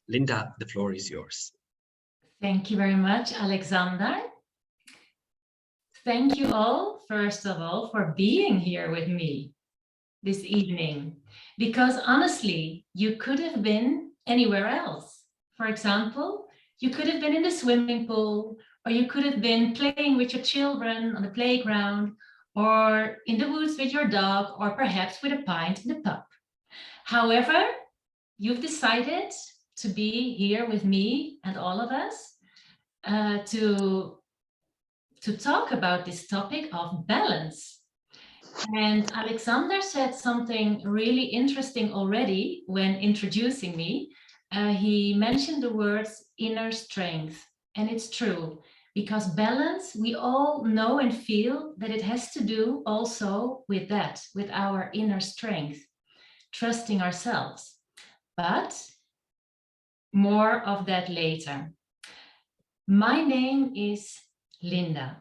Linda, the floor is yours. Thank you very much, Alexander. Thank you all, first of all, for being here with me this evening, because honestly, you could have been anywhere else. For example, you could have been in the swimming pool, or you could have been playing with your children on the playground, or in the woods with your dog, or perhaps with a pint in the pub. However, you've decided to be here with me and all of us to talk about this topic of balance. And Alexander said something really interesting already when introducing me. He mentioned the words inner strength, and it's true, because balance, we all know and feel that it has to do also with that, with our inner strength, trusting ourselves. But more of that later. My name is Linda,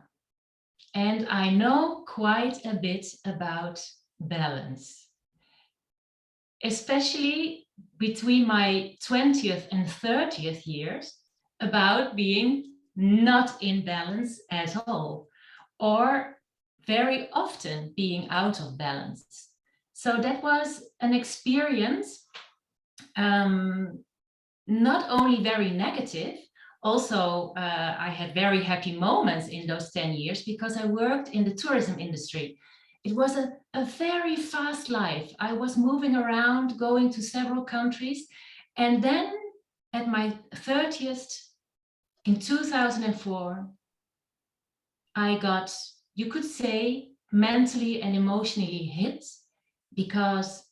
and I know quite a bit about balance, especially between my 20th and 30th years, about being not in balance at all, or very often being out of balance. So that was an experience, not only very negative. Also, I had very happy moments in those 10 years because I worked in the tourism industry. It was a very fast life. I was moving around, going to several countries. And then at my 30th, in 2004, I got, you could say, mentally and emotionally hit, because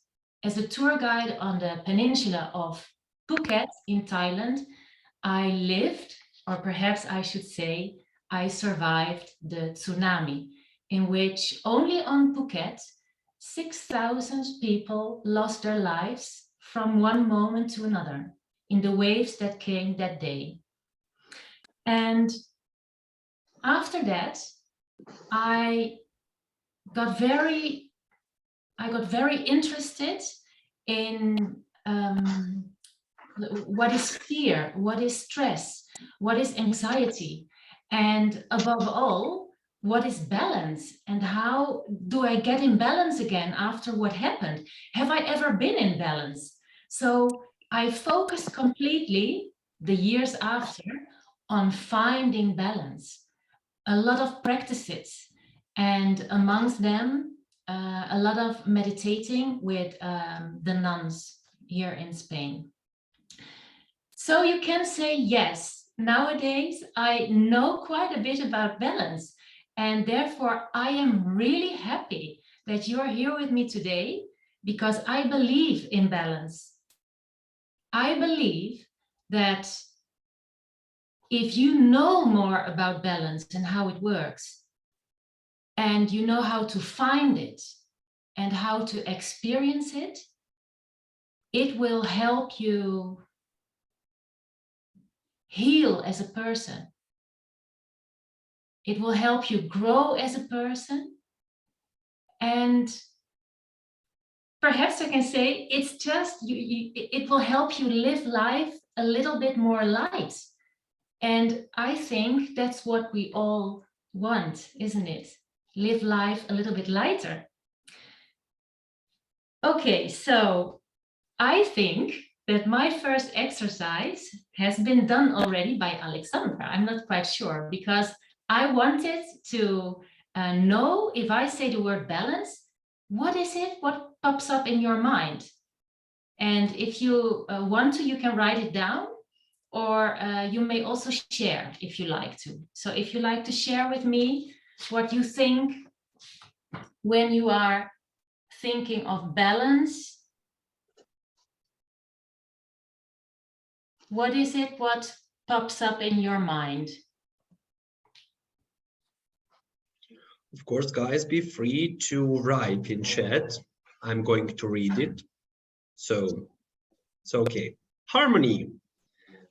as a tour guide on the peninsula of Phuket in Thailand, I lived, or perhaps I should say, I survived the tsunami, in which only on Phuket, 6,000 people lost their lives from one moment to another in the waves that came that day. And after that, I got very interested in what is fear, what is stress, what is anxiety, and above all, what is balance, and how do I get in balance again after what happened? Have I ever been in balance? So I focused completely the years after on finding balance. A lot of practices, and amongst them, a lot of meditating with the nuns here in Spain. So you can say, yes, nowadays I know quite a bit about balance, and therefore I am really happy that you're here with me today, because I believe in balance. I believe that if you know more about balance and how it works, and you know how to find it and how to experience it, it will help you heal as a person. It will help you grow as a person. And perhaps I can say it's just, it will help you live life a little bit more light. And I think that's what we all want, isn't it? Live life a little bit lighter. Okay, so I think that my first exercise has been done already by Alexandra. I'm not quite sure, because I wanted to know, if I say the word balance, what is it? What pops up in your mind? And if you want to, you can write it down, or you may also share if you like to. So if you like to share with me what you think when you are thinking of balance, what is it? What pops up in your mind? Of course, guys, be free to write in chat. I'm going to read it. So okay. Harmony.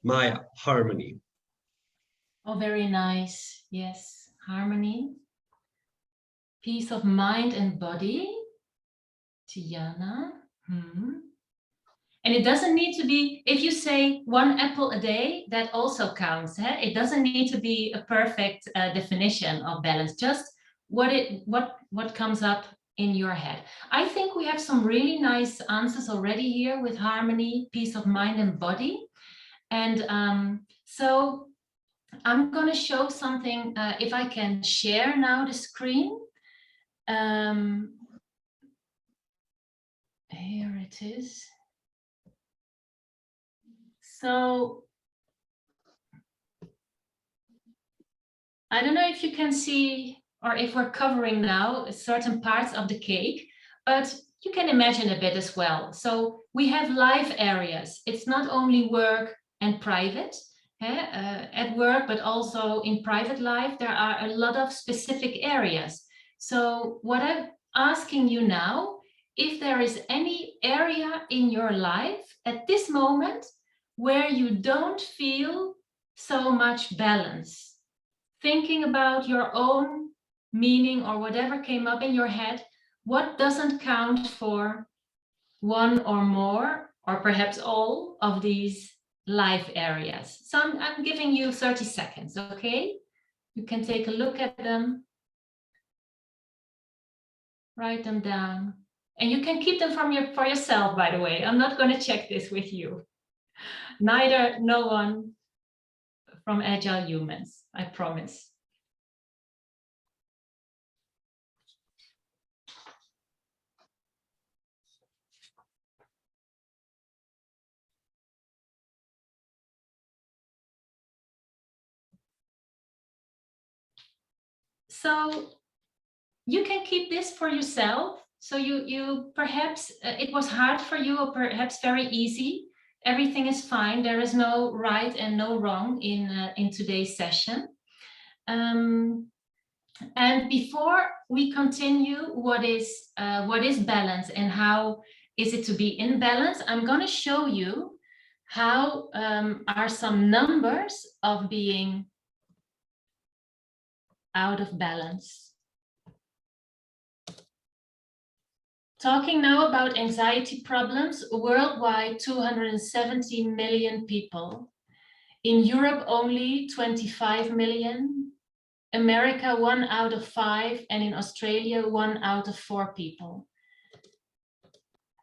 Maya, harmony. Oh, very nice. Yes, harmony. Peace of mind and body. Tiana. And it doesn't need to be, if you say 1 apple a day, that also counts. It doesn't need to be a perfect definition of balance, just what comes up in your head. I think we have some really nice answers already here with harmony, peace of mind and body. And so I'm going to show something, if I can share now the screen. Here it is. So I don't know if you can see, or if we're covering now certain parts of the cake, but you can imagine a bit as well. So we have life areas. It's not only work and private, at work, but also in private life, there are a lot of specific areas. So what I'm asking you now, if there is any area in your life at this moment where you don't feel so much balance, thinking about your own meaning or whatever came up in your head, what doesn't count for one or more, or perhaps all of these life areas? So I'm giving you 30 seconds, okay? You can take a look at them, write them down, and you can keep them for yourself, by the way. I'm not going to check this with you. Neither, no one from Agile Humans, I promise. So you can keep this for yourself. So you perhaps, it was hard for you, or perhaps very easy. Everything is fine. There is no right and no wrong in today's session. And before we continue, what is balance and how is it to be in balance, I'm going to show you how are some numbers of being out of balance. Talking now about anxiety problems, worldwide 270 million people. In Europe, only 25 million. America, 1 out of 5, and in Australia, 1 out of 4 people.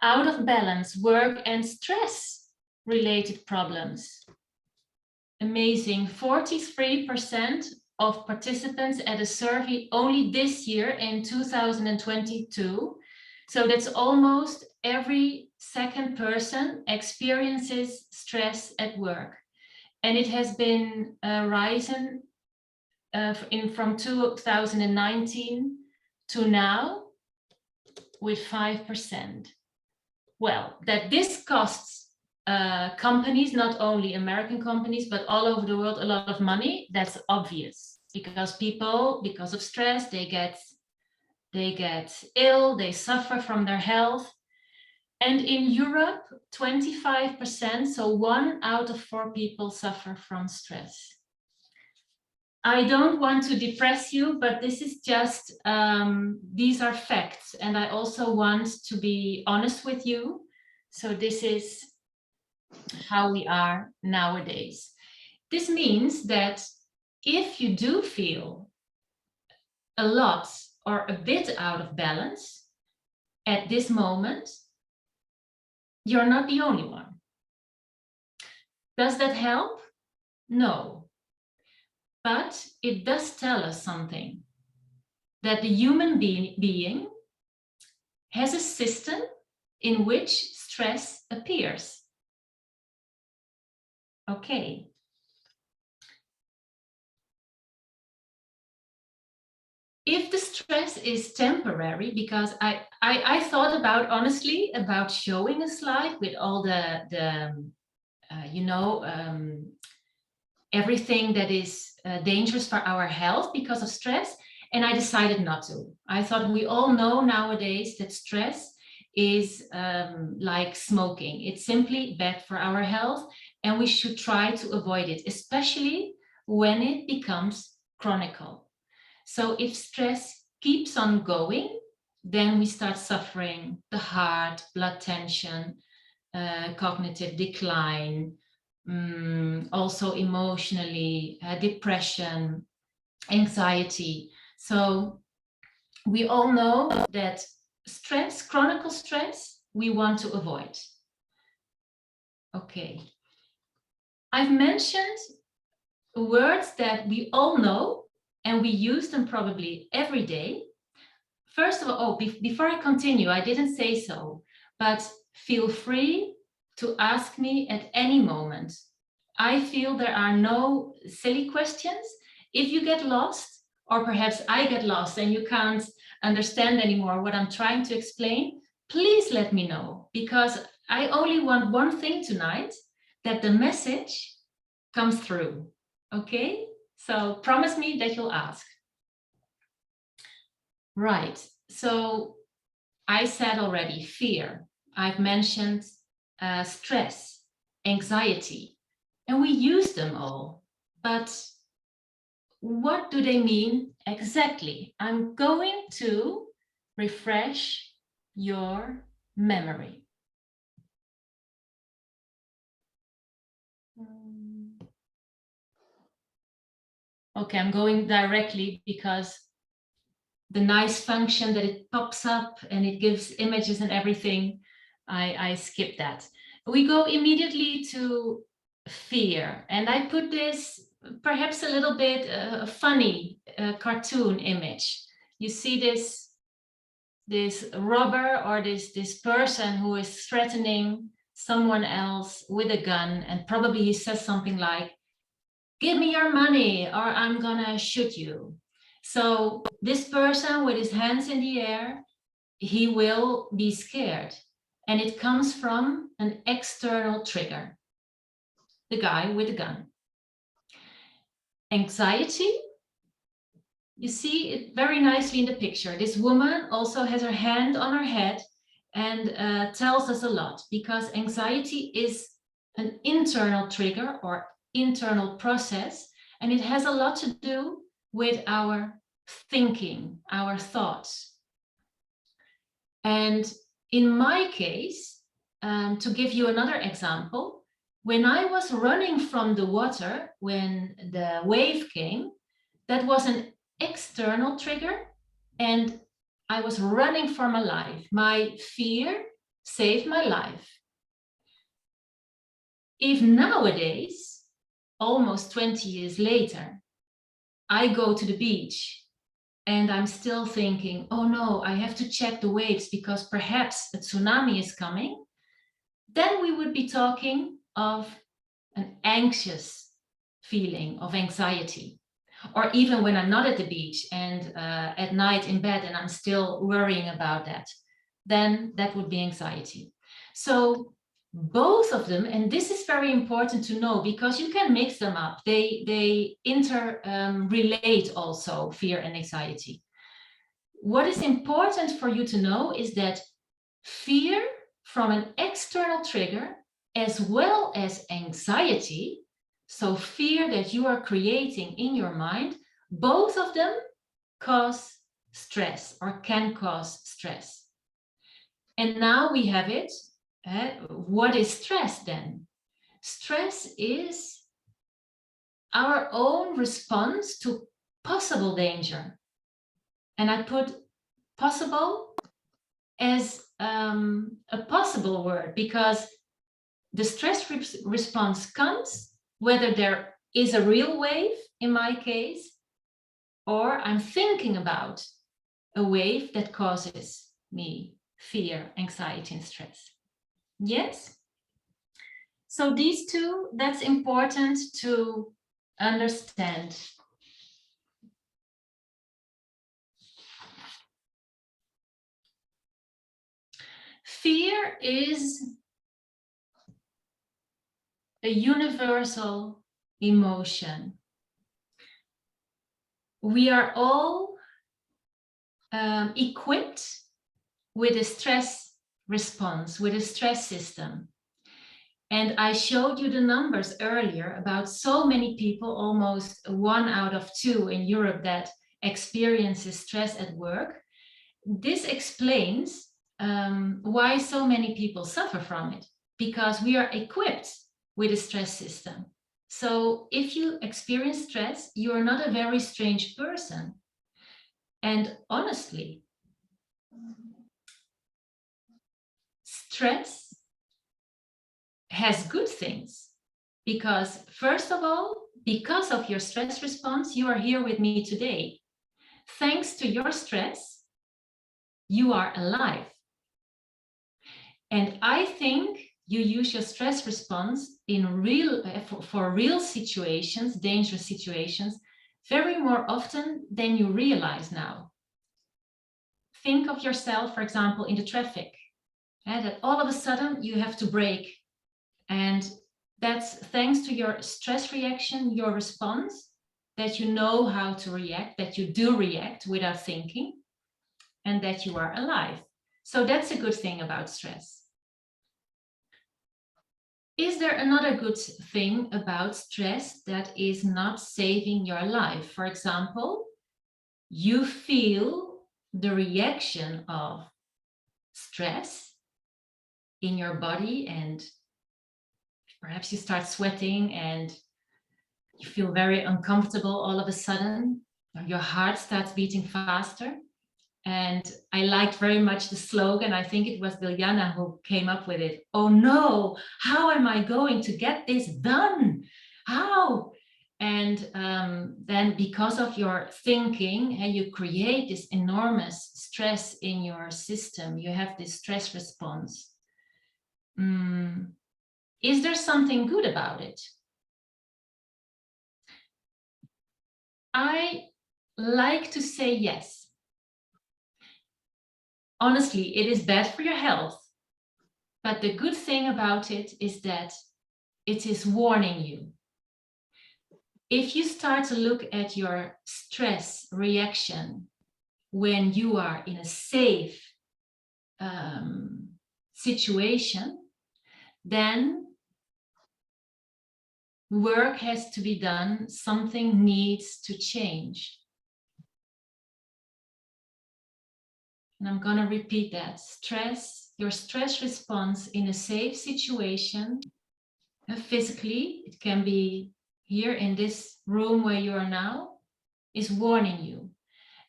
Out of balance, work and stress related problems. Amazing, 43% of participants at a survey only this year in 2022. So that's almost every second person experiences stress at work. And it has been rising from 2019 to now with 5%. Well, that this costs companies, not only American companies, but all over the world, a lot of money, that's obvious. Because people, because of stress, they get ill, they suffer from their health. And in Europe, 25%, so 1 out of 4 people suffer from stress. I don't want to depress you, but this is just, these are facts. And I also want to be honest with you. So this is how we are nowadays. This means that if you do feel a lot or a bit out of balance at this moment, you're not the only one. Does that help? No. But it does tell us something, that the human being has a system in which stress appears. Okay. If the stress is temporary, because I thought about, honestly, about showing a slide with all everything that is dangerous for our health because of stress, and I decided not to. I thought we all know nowadays that stress is like smoking. It's simply bad for our health, and we should try to avoid it, especially when it becomes chronic. So if stress keeps on going, then we start suffering the heart, blood tension, cognitive decline, also emotionally, depression, anxiety. So we all know that stress, chronic stress, we want to avoid. Okay. I've mentioned words that we all know and we use them probably every day. First of all, before I continue, I didn't say so, but feel free to ask me at any moment. I feel there are no silly questions. If you get lost, or perhaps I get lost and you can't understand anymore what I'm trying to explain, please let me know, because I only want one thing tonight, that the message comes through. Okay? So promise me that you'll ask. Right. So I said already fear. I've mentioned stress, anxiety, and we use them all. But what do they mean exactly? I'm going to refresh your memory. Okay, I'm going directly because the nice function that it pops up and it gives images and everything, I skip that. We go immediately to fear, and I put this perhaps a little bit funny cartoon image. You see this robber or this person who is threatening someone else with a gun, and probably he says something like, "Give me your money or I'm gonna shoot you." So this person with his hands in the air, he will be scared. And it comes from an external trigger, the guy with the gun. Anxiety, you see it very nicely in the picture. This woman also has her hand on her head and tells us a lot, because anxiety is an internal trigger or internal process, and it has a lot to do with our thinking, our thoughts. And in my case, to give you another example, when I was running from the water, when the wave came, that was an external trigger, and I was running for my life. My fear saved my life. If nowadays, almost 20 years later, I go to the beach and I'm still thinking, oh no, I have to check the waves because perhaps a tsunami is coming, then we would be talking of an anxious feeling of anxiety. Or even when I'm not at the beach and at night in bed and I'm still worrying about that, then that would be anxiety. So both of them, and this is very important to know because you can mix them up. They relate also, fear and anxiety. What is important for you to know is that fear from an external trigger as well as anxiety, so fear that you are creating in your mind, both of them cause stress or can cause stress. And now we have it. What is stress then? Stress is our own response to possible danger. And I put possible as a possible word because the stress response comes whether there is a real wave, in my case, or I'm thinking about a wave that causes me fear, anxiety, and stress. Yes? So these two, that's important to understand. Fear is a universal emotion. We are all equipped with a stress response, with a stress system. And I showed you the numbers earlier about so many people, almost 1 out of 2 in Europe that experiences stress at work. This explains why so many people suffer from it. because we are equipped with a stress system. So if you experience stress, you are not a very strange person. And honestly, stress has good things, because first of all, because of your stress response, you are here with me today. Thanks to your stress, you are alive. And I think you use your stress response in for real situations, dangerous situations, very more often than you realize now. Think of yourself, for example, in the traffic, and that all of a sudden you have to brake. And that's thanks to your stress reaction, your response, that you know how to react, that you do react without thinking, and that you are alive. So that's a good thing about stress. Is there another good thing about stress that is not saving your life? For example, you feel the reaction of stress in your body, and perhaps you start sweating and you feel very uncomfortable all of a sudden. Your heart starts beating faster. And I liked very much the slogan. I think it was Biljana who came up with it. Oh no, how am I going to get this done? How? And then because of your thinking, you create this enormous stress in your system. You have this stress response. Is there something good about it? I like to say yes. Honestly, it is bad for your health, but the good thing about it is that it is warning you. If you start to look at your stress reaction when you are in a safe situation, then work has to be done, something needs to change. And I'm going to repeat that. Stress, your stress response in a safe situation, physically, it can be here in this room where you are now, is warning you.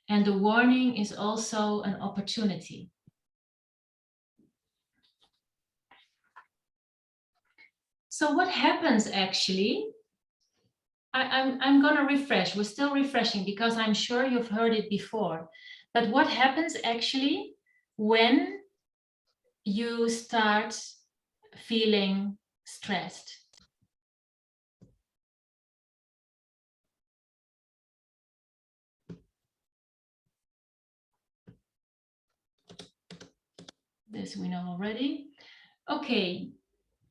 And the warning is also an opportunity. So what happens actually? I'm going to refresh. We're still refreshing because I'm sure you've heard it before. But what happens actually when you start feeling stressed? This we know already. Okay,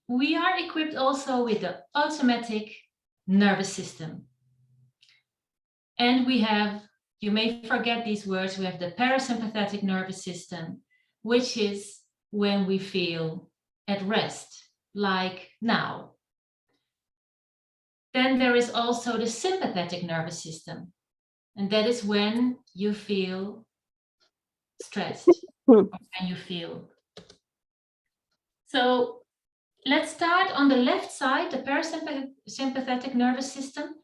we are equipped also with the automatic nervous system. And we have, you may forget these words, we have the parasympathetic nervous system, which is when we feel at rest, like now. Then there is also the sympathetic nervous system, and that is when you feel stressed, or when you feel. So let's start on the left side, the parasympathetic nervous system.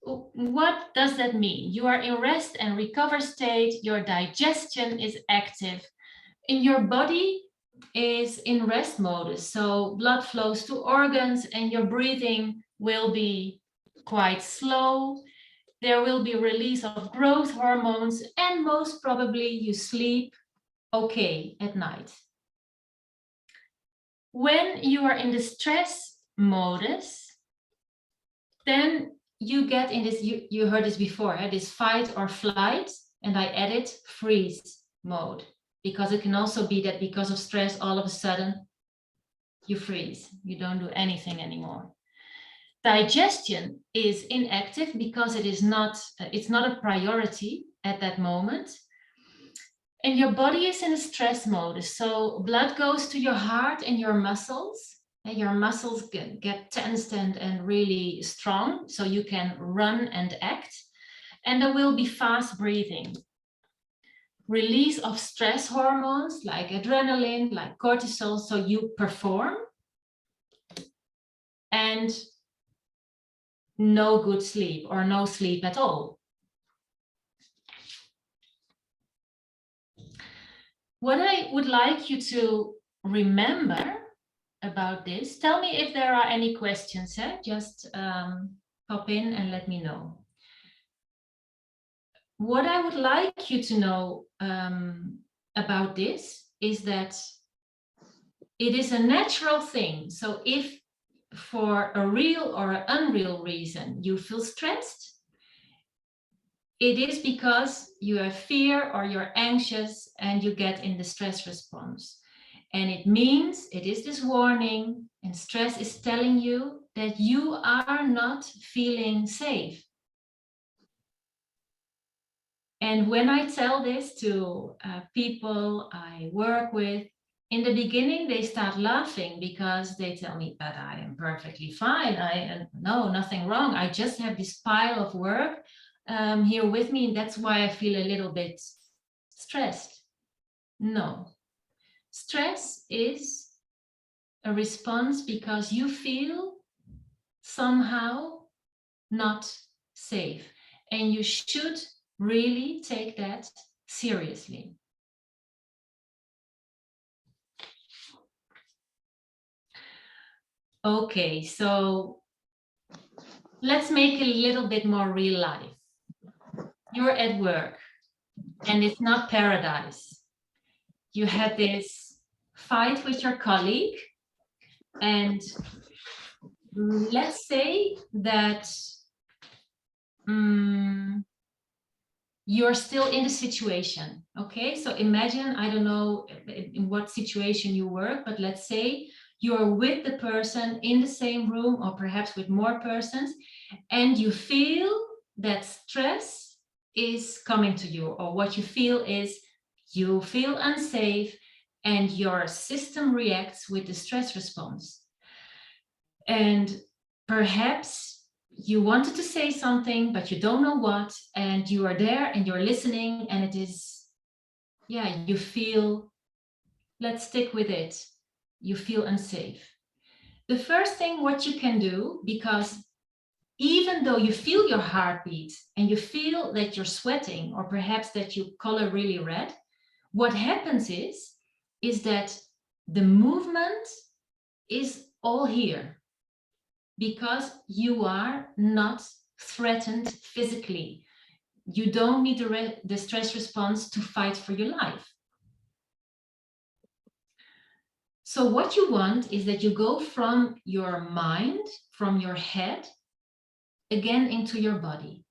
What does that mean? You are in rest and recover state, your digestion is active, and your body is in rest mode. So blood flows to organs and your breathing will be quite slow. There will be release of growth hormones, and most probably you sleep okay at night. When you are in the stress modus, then you get in this, you heard this before, this fight or flight, and I added freeze mode, because it can also be that because of stress, all of a sudden you freeze, you don't do anything anymore. Digestion is inactive because it is not, it's not a priority at that moment. And your body is in a stress mode. So blood goes to your heart and your muscles. And your muscles get tensed and really strong. So you can run and act. And there will be fast breathing. Release of stress hormones like adrenaline, like cortisol. So you perform. and no good sleep or no sleep at all. What I would like you to remember about this, tell me if there are any questions, just pop in and let me know. What I would like you to know about this is that it is a natural thing. So if for a real or an unreal reason you feel stressed, it is because you have fear or you're anxious and you get in the stress response. And it means, it is this warning, and stress is telling you that you are not feeling safe. And when I tell this to people I work with, in the beginning, they start laughing because they tell me, but I am perfectly fine. No, nothing wrong. I just have this pile of work here with me, and that's why I feel a little bit stressed. No, stress is a response because you feel somehow not safe, and you should really take that seriously. Okay, so let's make a little bit more real life. You're at work and it's not paradise. You had this fight with your colleague, and let's say that you're still in the situation. Okay, so imagine, I don't know in what situation you work, but let's say you're with the person in the same room, or perhaps with more persons, and you feel that stress is coming to you, or what you feel is you feel unsafe and your system reacts with the stress response. And perhaps you wanted to say something, but you don't know what, and you are there and you're listening, and it is, yeah, you feel, let's stick with it, you feel unsafe. The first thing what you can do, because even though you feel your heartbeat and you feel that you're sweating, or perhaps that you color really red, what happens is that the movement is all here because you are not threatened physically. You don't need the stress response to fight for your life. So what you want is that you go from your mind, from your head, again into your body.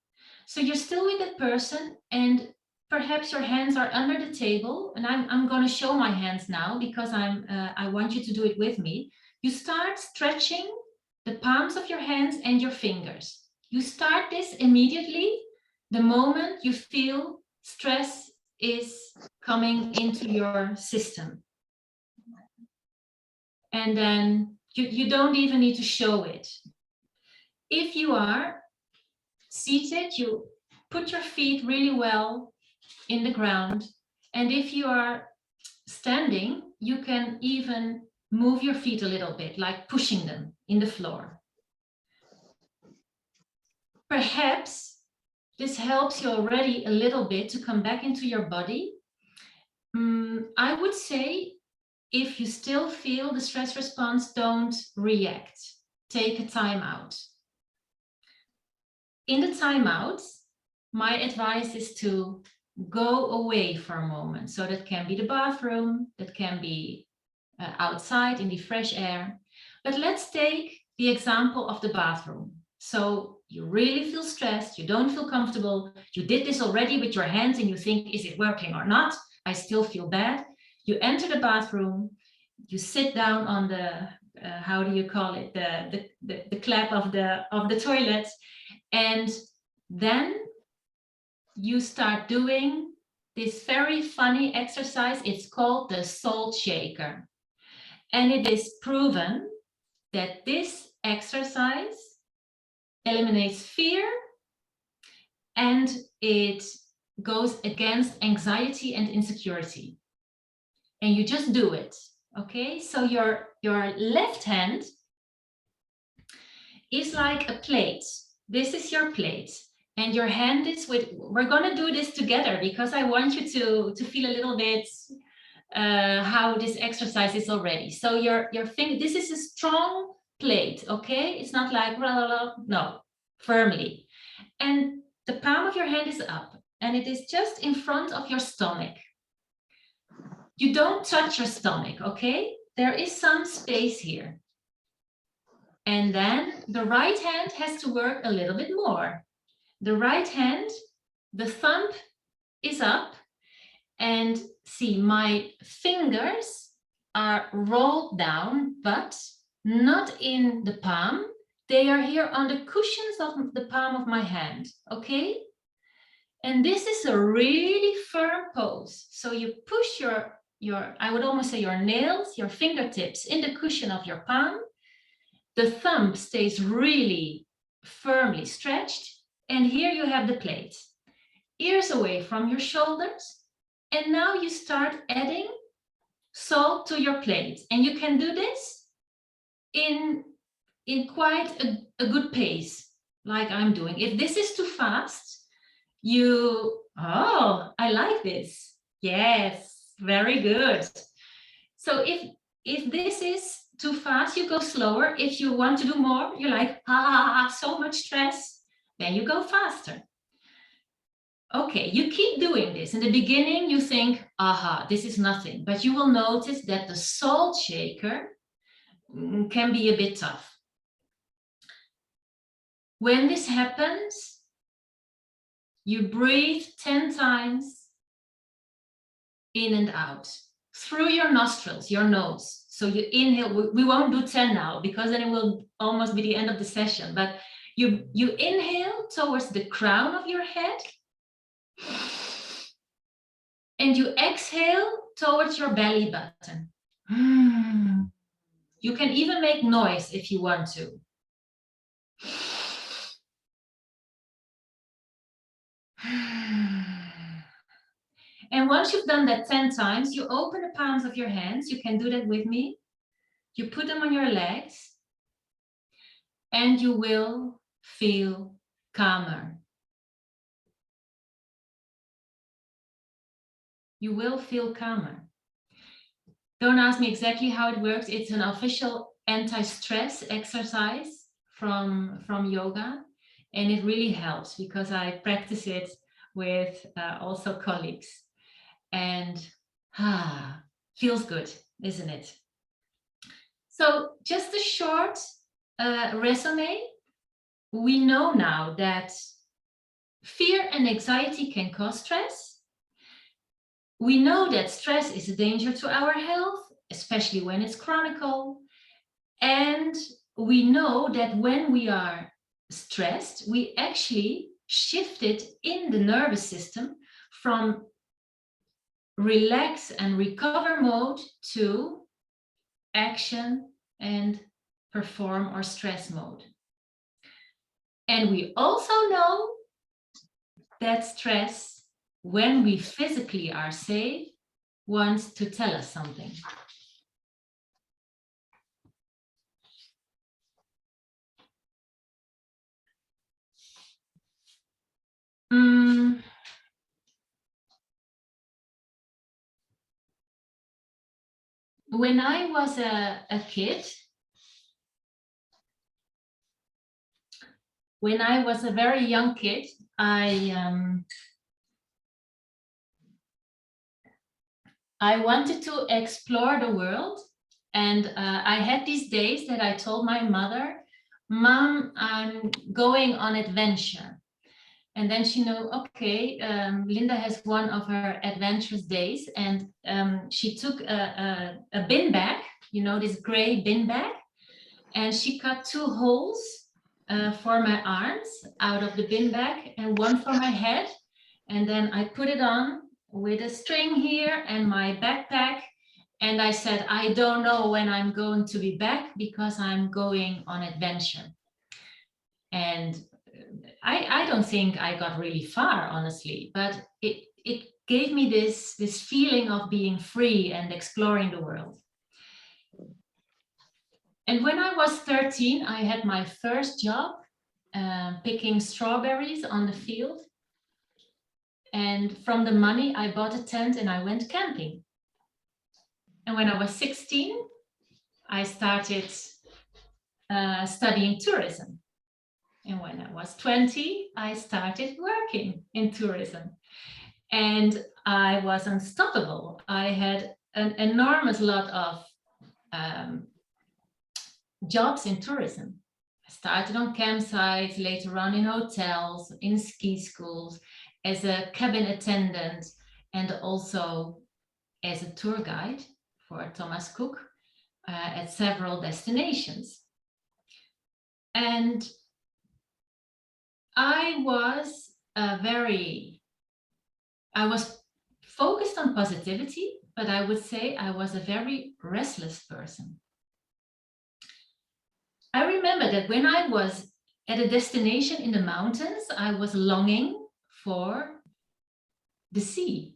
So you're still with that person, and perhaps your hands are under the table, and I'm going to show my hands now because I want you to do it with me. You start stretching the palms of your hands and your fingers. You start this immediately the moment you feel stress is coming into your system. And then you don't even need to show it. If you are seated, you put your feet really well in the ground. And if you are standing, you can even move your feet a little bit, like pushing them in the floor. Perhaps this helps you already a little bit to come back into your body. I would say if you still feel the stress response, don't react. Take a time out. In the timeout, my advice is to go away for a moment. So that can be the bathroom, that can be outside in the fresh air. But let's take the example of the bathroom. So you really feel stressed, you don't feel comfortable, you did this already with your hands and you think, is it working or not? I still feel bad. You enter the bathroom, you sit down on the, how do you call it, the clap of the toilet, and then you start doing this very funny exercise. It's called the salt shaker. And it is proven that this exercise eliminates fear and it goes against anxiety and insecurity. And you just do it, okay? So your left hand is like a plate. This is your plate. And your hand is with, we're going to do this together because I want you to feel a little bit how this exercise is already. So your finger, this is a strong plate, okay? It's not like, no, firmly. And the palm of your hand is up and it is just in front of your stomach. You don't touch your stomach, okay? There is some space here. And then the right hand has to work a little bit more. The right hand, the thumb is up, and see, my fingers are rolled down, but not in the palm. They are here on the cushions of the palm of my hand, okay? And this is a really firm pose. So you push your I would almost say your nails, your fingertips in the cushion of your palm. The thumb stays really firmly stretched. And here you have the plate. Ears away from your shoulders. And now you start adding salt to your plate. And you can do this in quite a good pace, like I'm doing. If this is too fast, I like this. Yes, very good. So if this is too fast, you go slower. If you want to do more, you're like, so much stress, then you go faster. Okay, you keep doing this. In the beginning, you think, this is nothing. But you will notice that the salt shaker can be a bit tough. When this happens, you breathe 10 times in and out through your nostrils, your nose. So you inhale. We won't do 10 now because then it will almost be the end of the session. But you inhale towards the crown of your head. And you exhale towards your belly button. You can even make noise if you want to. And once you've done that 10 times, you open the palms of your hands. You can do that with me. You put them on your legs. And you will feel calmer. You will feel calmer. Don't ask me exactly how it works. It's an official anti-stress exercise from yoga. And it really helps because I practice it with also colleagues. And feels good, isn't it? So just a short resume. We know now that fear and anxiety can cause stress. We know that stress is a danger to our health, especially when it's chronic. And we know that when we are stressed, we actually shift it in the nervous system from relax and recover mode to action and perform or stress mode. And we also know that stress, when we physically are safe, wants to tell us something. When I was a kid, when I was a very young kid, I wanted to explore the world, and I had these days that I told my mother, "Mom, I'm going on adventure." And then she knew, okay, Linda has one of her adventurous days, and she took a bin bag, you know, this gray bin bag, and she cut 2 holes for my arms out of the bin bag and 1 for my head. And then I put it on with a string here and my backpack. And I said, I don't know when I'm going to be back because I'm going on adventure. And I don't think I got really far, honestly, but it gave me this feeling of being free and exploring the world. And when I was 13, I had my first job picking strawberries on the field. And from the money, I bought a tent and I went camping. And when I was 16, I started studying tourism. And when I was 20, I started working in tourism. And I was unstoppable. I had an enormous lot of jobs in tourism. I started on campsites, later on in hotels, in ski schools, as a cabin attendant, and also as a tour guide for Thomas Cook at several destinations. And I was focused on positivity, but I would say I was a very restless person. I remember that when I was at a destination in the mountains, I was longing for the sea.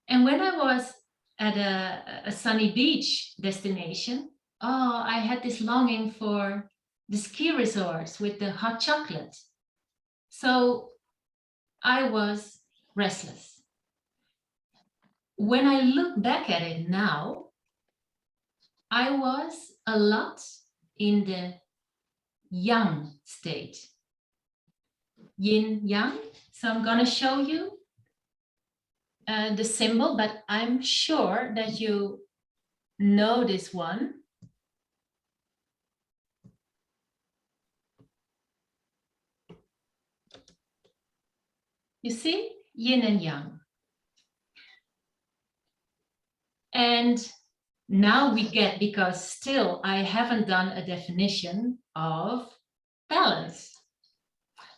And when I was at a sunny beach destination, I had this longing for the ski resorts with the hot chocolate. So I was restless. When I look back at it now, I was a lot in the yang state. Yin Yang. So I'm going to show you the symbol, but I'm sure that you know this one. You see, yin and yang. And now we get, because still I haven't done a definition of balance.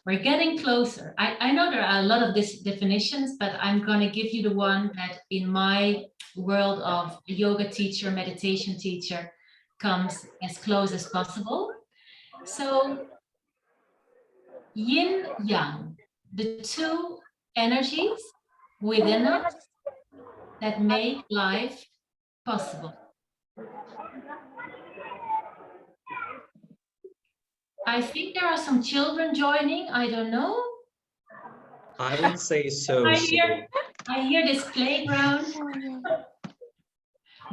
We're getting closer. I know there are a lot of these definitions, but I'm going to give you the one that in my world of yoga teacher, meditation teacher, comes as close as possible. So yin yang, the two energies within us that make life possible. I think there are some children joining. I don't know. I would say so. I hear this playground.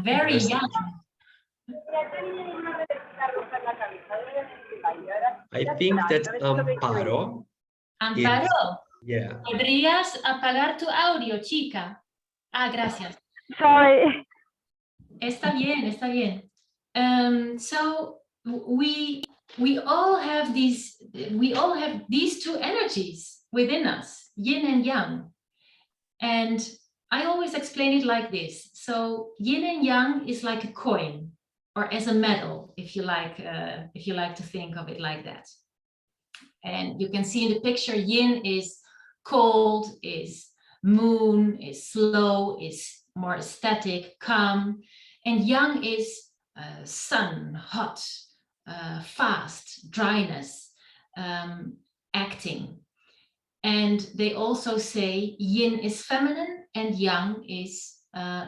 Very young. I think that Amparo. Amparo. Yeah. ¿Podrías apagar tu audio, chica? Ah, gracias. Sorry. Está bien, está bien. So we all have these two energies within us, yin and yang. And I always explain it like this. So yin and yang is like a coin, or as a medal, if you like to think of it like that. And you can see in the picture, yin is cold, is moon, is slow, is more static, calm, and yang is sun, hot, fast, dryness, acting. And they also say yin is feminine and yang is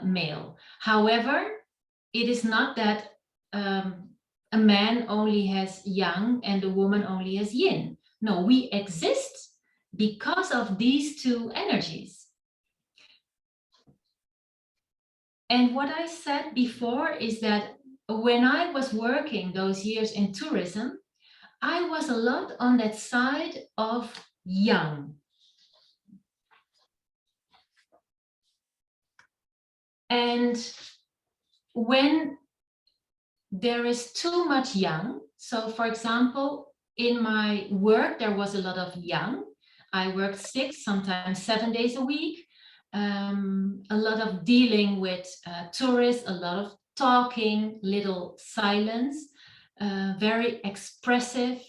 male. However, it is not that a man only has yang and a woman only has yin. No, we exist because of these two energies. And what I said before is that when I was working those years in tourism, I was a lot on that side of yang. And when there is too much yang, so for example, in my work, there was a lot of yang. I worked 6, sometimes 7 days a week. A lot of dealing with tourists, a lot of talking, little silence, very expressive.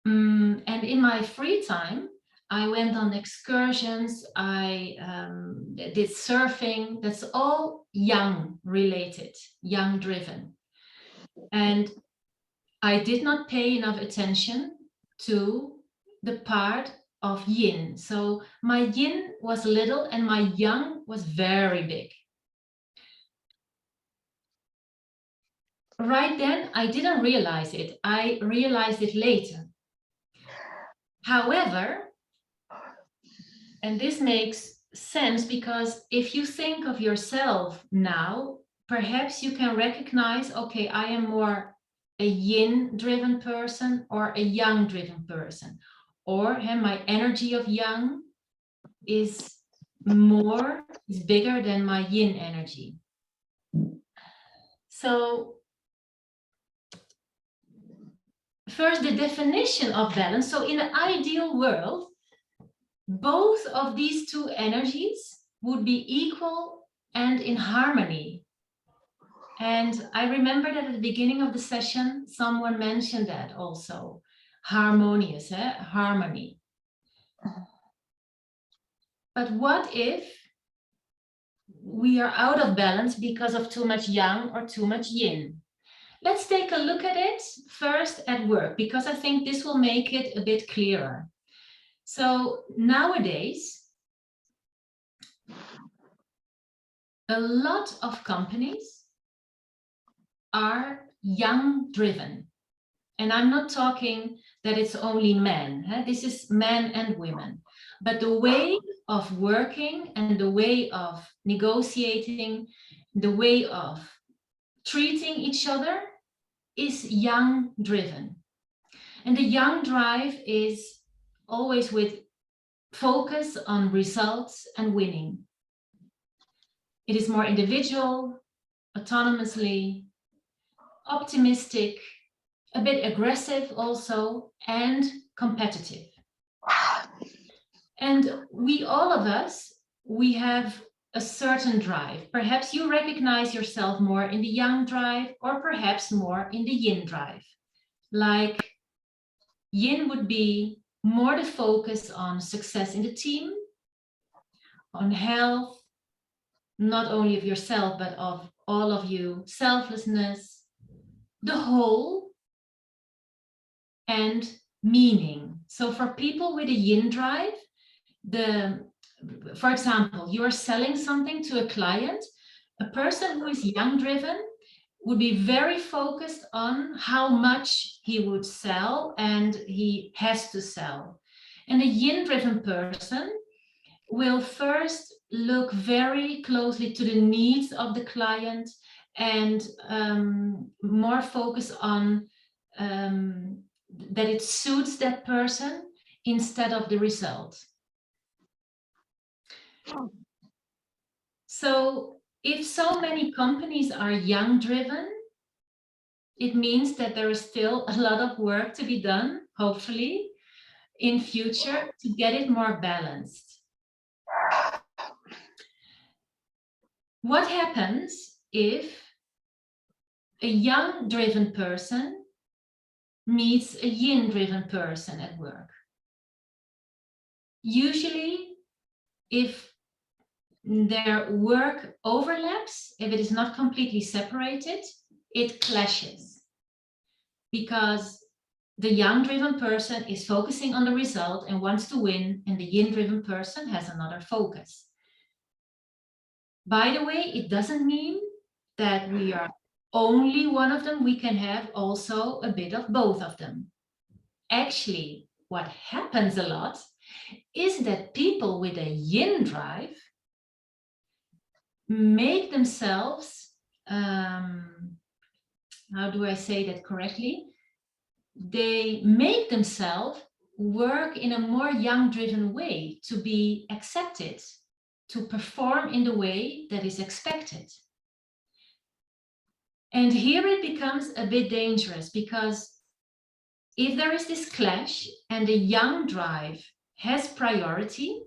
And in my free time, I went on excursions, I did surfing. That's all yang related, yang driven. And I did not pay enough attention to the part of yin. So my yin was little and my yang was very big. right then, I didn't realize it. I realized it later. However, and this makes sense because if you think of yourself now, perhaps you can recognize, okay, I am more a yin-driven person or a yang-driven person, or my energy of yang is bigger than my yin energy. So first, the definition of balance. So in an ideal world, both of these two energies would be equal and in harmony. And I remember that at the beginning of the session, someone mentioned that also, harmonious, harmony. But what if we are out of balance because of too much yang or too much yin? Let's take a look at it first at work, because I think this will make it a bit clearer. So nowadays, a lot of companies are yang driven. And I'm not talking that it's only men. This is men and women. But the way of working and the way of negotiating, the way of treating each other is yang driven. And the yang drive is always with focus on results and winning. It is more individual, autonomously, optimistic, a bit aggressive also, and competitive. And we, all of us, we have a certain drive. Perhaps you recognize yourself more in the yang drive, or perhaps more in the yin drive. Like yin would be more the focus on success in the team, on health, not only of yourself, but of all of you, selflessness, the whole, and meaning. So for people with a yin drive, for example, you are selling something to a client, a person who is yang driven would be very focused on how much he would sell and he has to sell. And a yin driven person will first look very closely to the needs of the client and more focus on that it suits that person instead of the result. So if so many companies are yang driven, it means that there is still a lot of work to be done, hopefully, in future to get it more balanced. What happens if a yang driven person meets a yin driven person at work? Usually, if their work overlaps, if it is not completely separated, it clashes. Because the yang driven person is focusing on the result and wants to win, and the yin driven person has another focus. By the way, it doesn't mean that we are only one of them. We can have also a bit of both of them. Actually, what happens a lot is that people with a yin drive make themselves, how do I say that correctly? They make themselves work in a more yang-driven way to be accepted, to perform in the way that is expected. And here it becomes a bit dangerous, because if there is this clash and the yang drive has priority,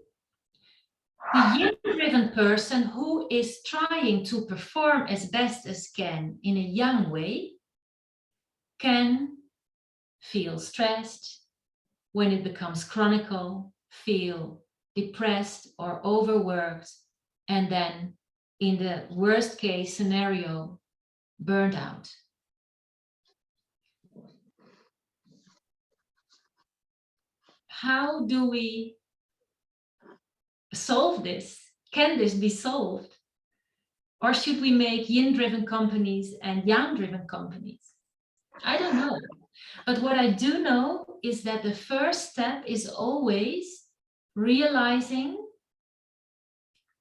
the yin-driven person who is trying to perform as best as can in a yang way can feel stressed. When it becomes chronic, feel depressed or overworked, and then in the worst case scenario, burned out. How do we solve this? Can this be solved? Or should we make yin-driven companies and yang-driven companies? I don't know. But what I do know is that the first step is always realizing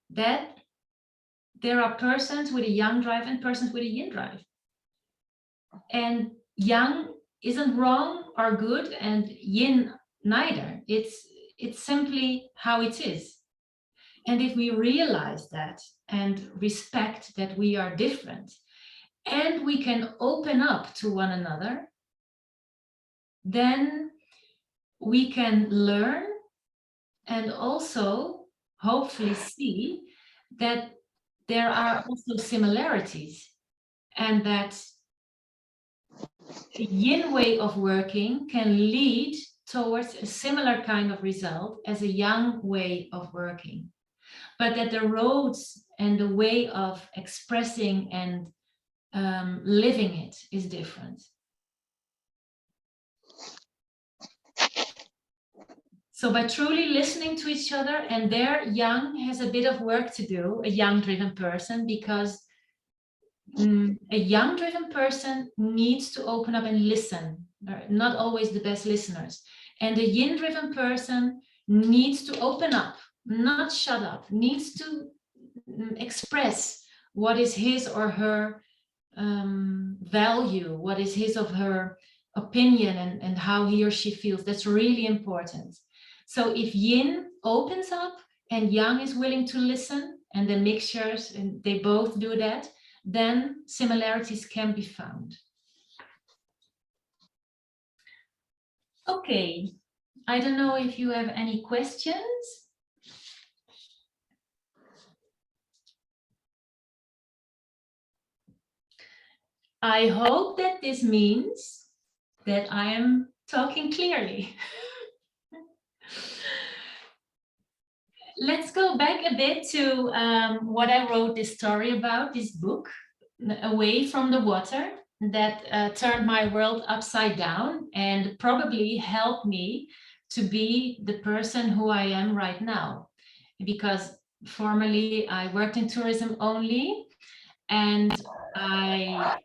that there are persons with a yang drive and persons with a yin drive. And yang isn't wrong or good, and yin neither. It's simply how it is. And if we realize that and respect that we are different, and we can open up to one another, then we can learn and also hopefully see that there are also similarities, and that a yin way of working can lead towards a similar kind of result as a yang way of working, but that the roads and the way of expressing and living it is different. So by truly listening to each other, and there yang has a bit of work to do, a yang-driven person, because a yang-driven person needs to open up and listen. They're not always the best listeners. And a yin-driven person needs to open up, not shut up, needs to express what is his or her value, what is his or her opinion, and how he or she feels. That's really important. So if yin opens up and yang is willing to listen, and the mixtures, and they both do that, then similarities can be found. Okay, I don't know if you have any questions. I hope that this means that I am talking clearly. Let's go back a bit to what I wrote this story about, this book, Away from the Water, that turned my world upside down and probably helped me to be the person who I am right now. Because formerly I worked in tourism only, and I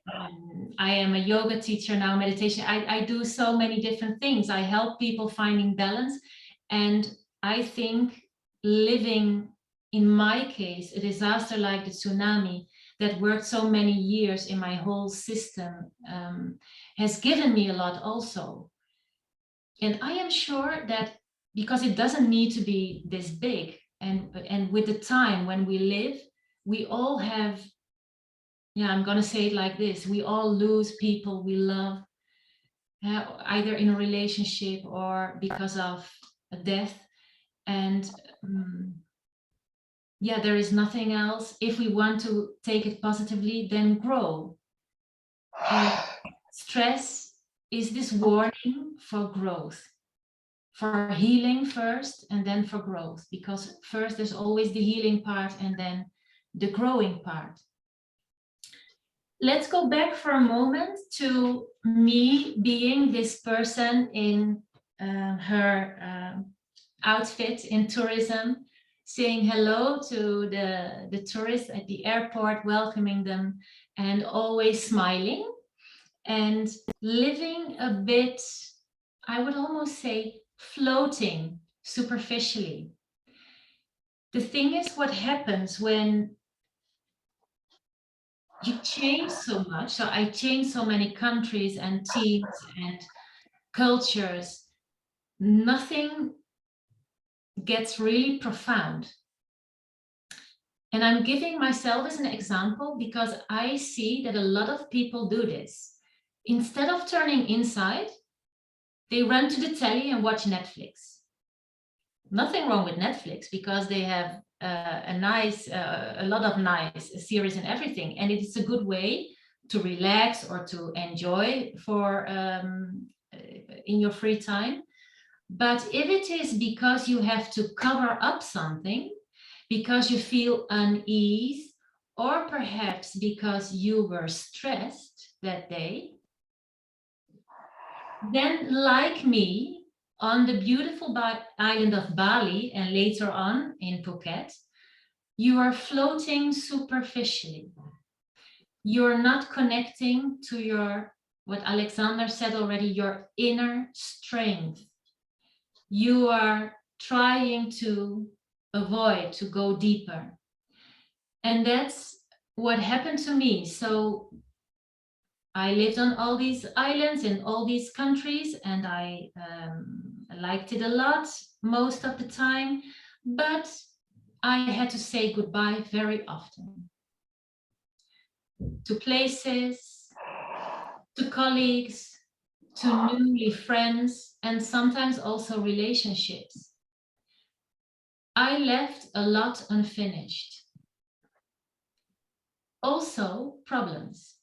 am a yoga teacher now, meditation. I do so many different things. I help people finding balance, and I think living, in my case, a disaster like the tsunami that worked so many years in my whole system has given me a lot also. And I am sure that because it doesn't need to be this big, and with the time when we live, we all have, yeah, I'm gonna say it like this, we all lose people we love, either in a relationship or because of a death. And yeah, there is nothing else. If we want to take it positively, then grow. And stress is this warning for growth, for healing first, and then for growth, because first there's always the healing part and then the growing part. Let's go back for a moment to me being this person in her outfit in tourism, saying hello to the tourists at the airport, welcoming them, and always smiling, and living a bit, I would almost say, floating superficially. The thing is, what happens when you change so much? So I changed so many countries and teams and cultures. Nothing gets really profound. And I'm giving myself as an example because I see that a lot of people do this. Instead of turning inside, they run to the telly and watch Netflix. Nothing wrong with Netflix, because they have a lot of nice series and everything, and it's a good way to relax or to enjoy for in your free time. But if it is because you have to cover up something, because you feel unease, or perhaps because you were stressed that day, then like me, on the beautiful island of Bali and later on in Phuket, you are floating superficially. You're not connecting to your, what Alexander said already, your inner strength. You are trying to avoid, to go deeper. And that's what happened to me. So I lived on all these islands in all these countries, and I liked it a lot most of the time, but I had to say goodbye very often to places, to colleagues, to newly friends, and sometimes also relationships. I left a lot unfinished. Also, problems.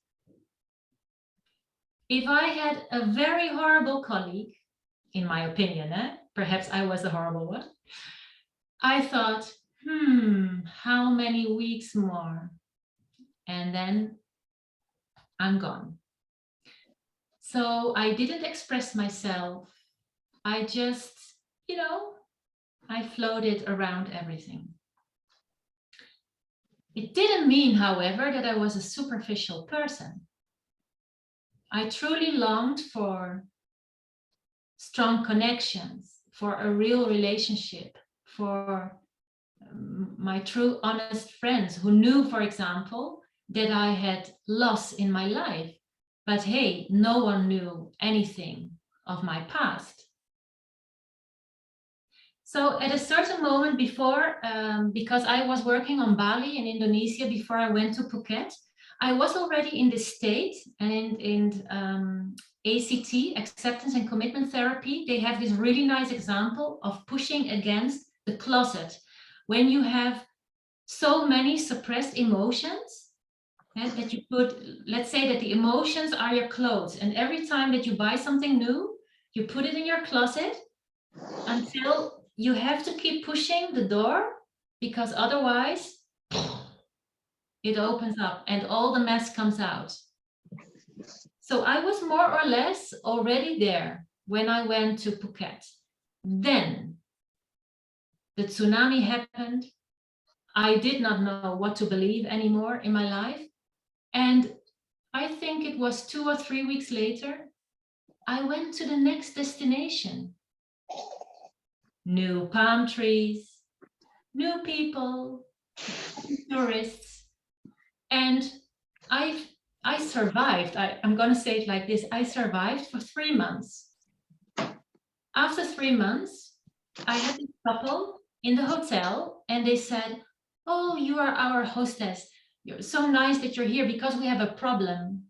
If I had a very horrible colleague, in my opinion, perhaps I was the horrible one, I thought, how many weeks more? And then I'm gone. So I didn't express myself. I just, I floated around everything. It didn't mean, however, that I was a superficial person. I truly longed for strong connections, for a real relationship, for my true honest friends who knew, for example, that I had loss in my life. But hey, no one knew anything of my past. So at a certain moment before, because I was working on Bali in Indonesia before I went to Phuket, I was already in this state, and in ACT, acceptance and commitment therapy, they have this really nice example of pushing against the closet. When you have so many suppressed emotions, that you put, let's say that the emotions are your clothes, and every time that you buy something new, you put it in your closet until you have to keep pushing the door, because otherwise it opens up and all the mess comes out. So I was more or less already there when I went to Phuket. Then the tsunami happened. I did not know what to believe anymore in my life. And I think it was 2 or 3 weeks later, I went to the next destination. New palm trees, new people, tourists. And I survived. I'm going to say it like this. I survived for 3 months. After 3 months, I had a couple in the hotel, and they said, "Oh, you are our hostess. You're so nice that you're here because we have a problem."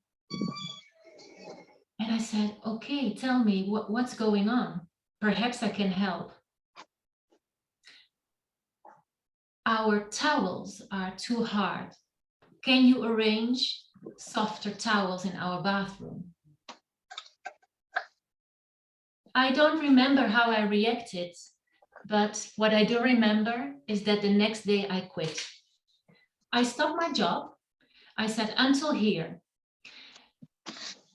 And I said, "Okay, tell me what's going on. Perhaps I can help." "Our towels are too hard. Can you arrange softer towels in our bathroom?" I don't remember how I reacted, but what I do remember is that the next day I quit. I stopped my job. I said, until here.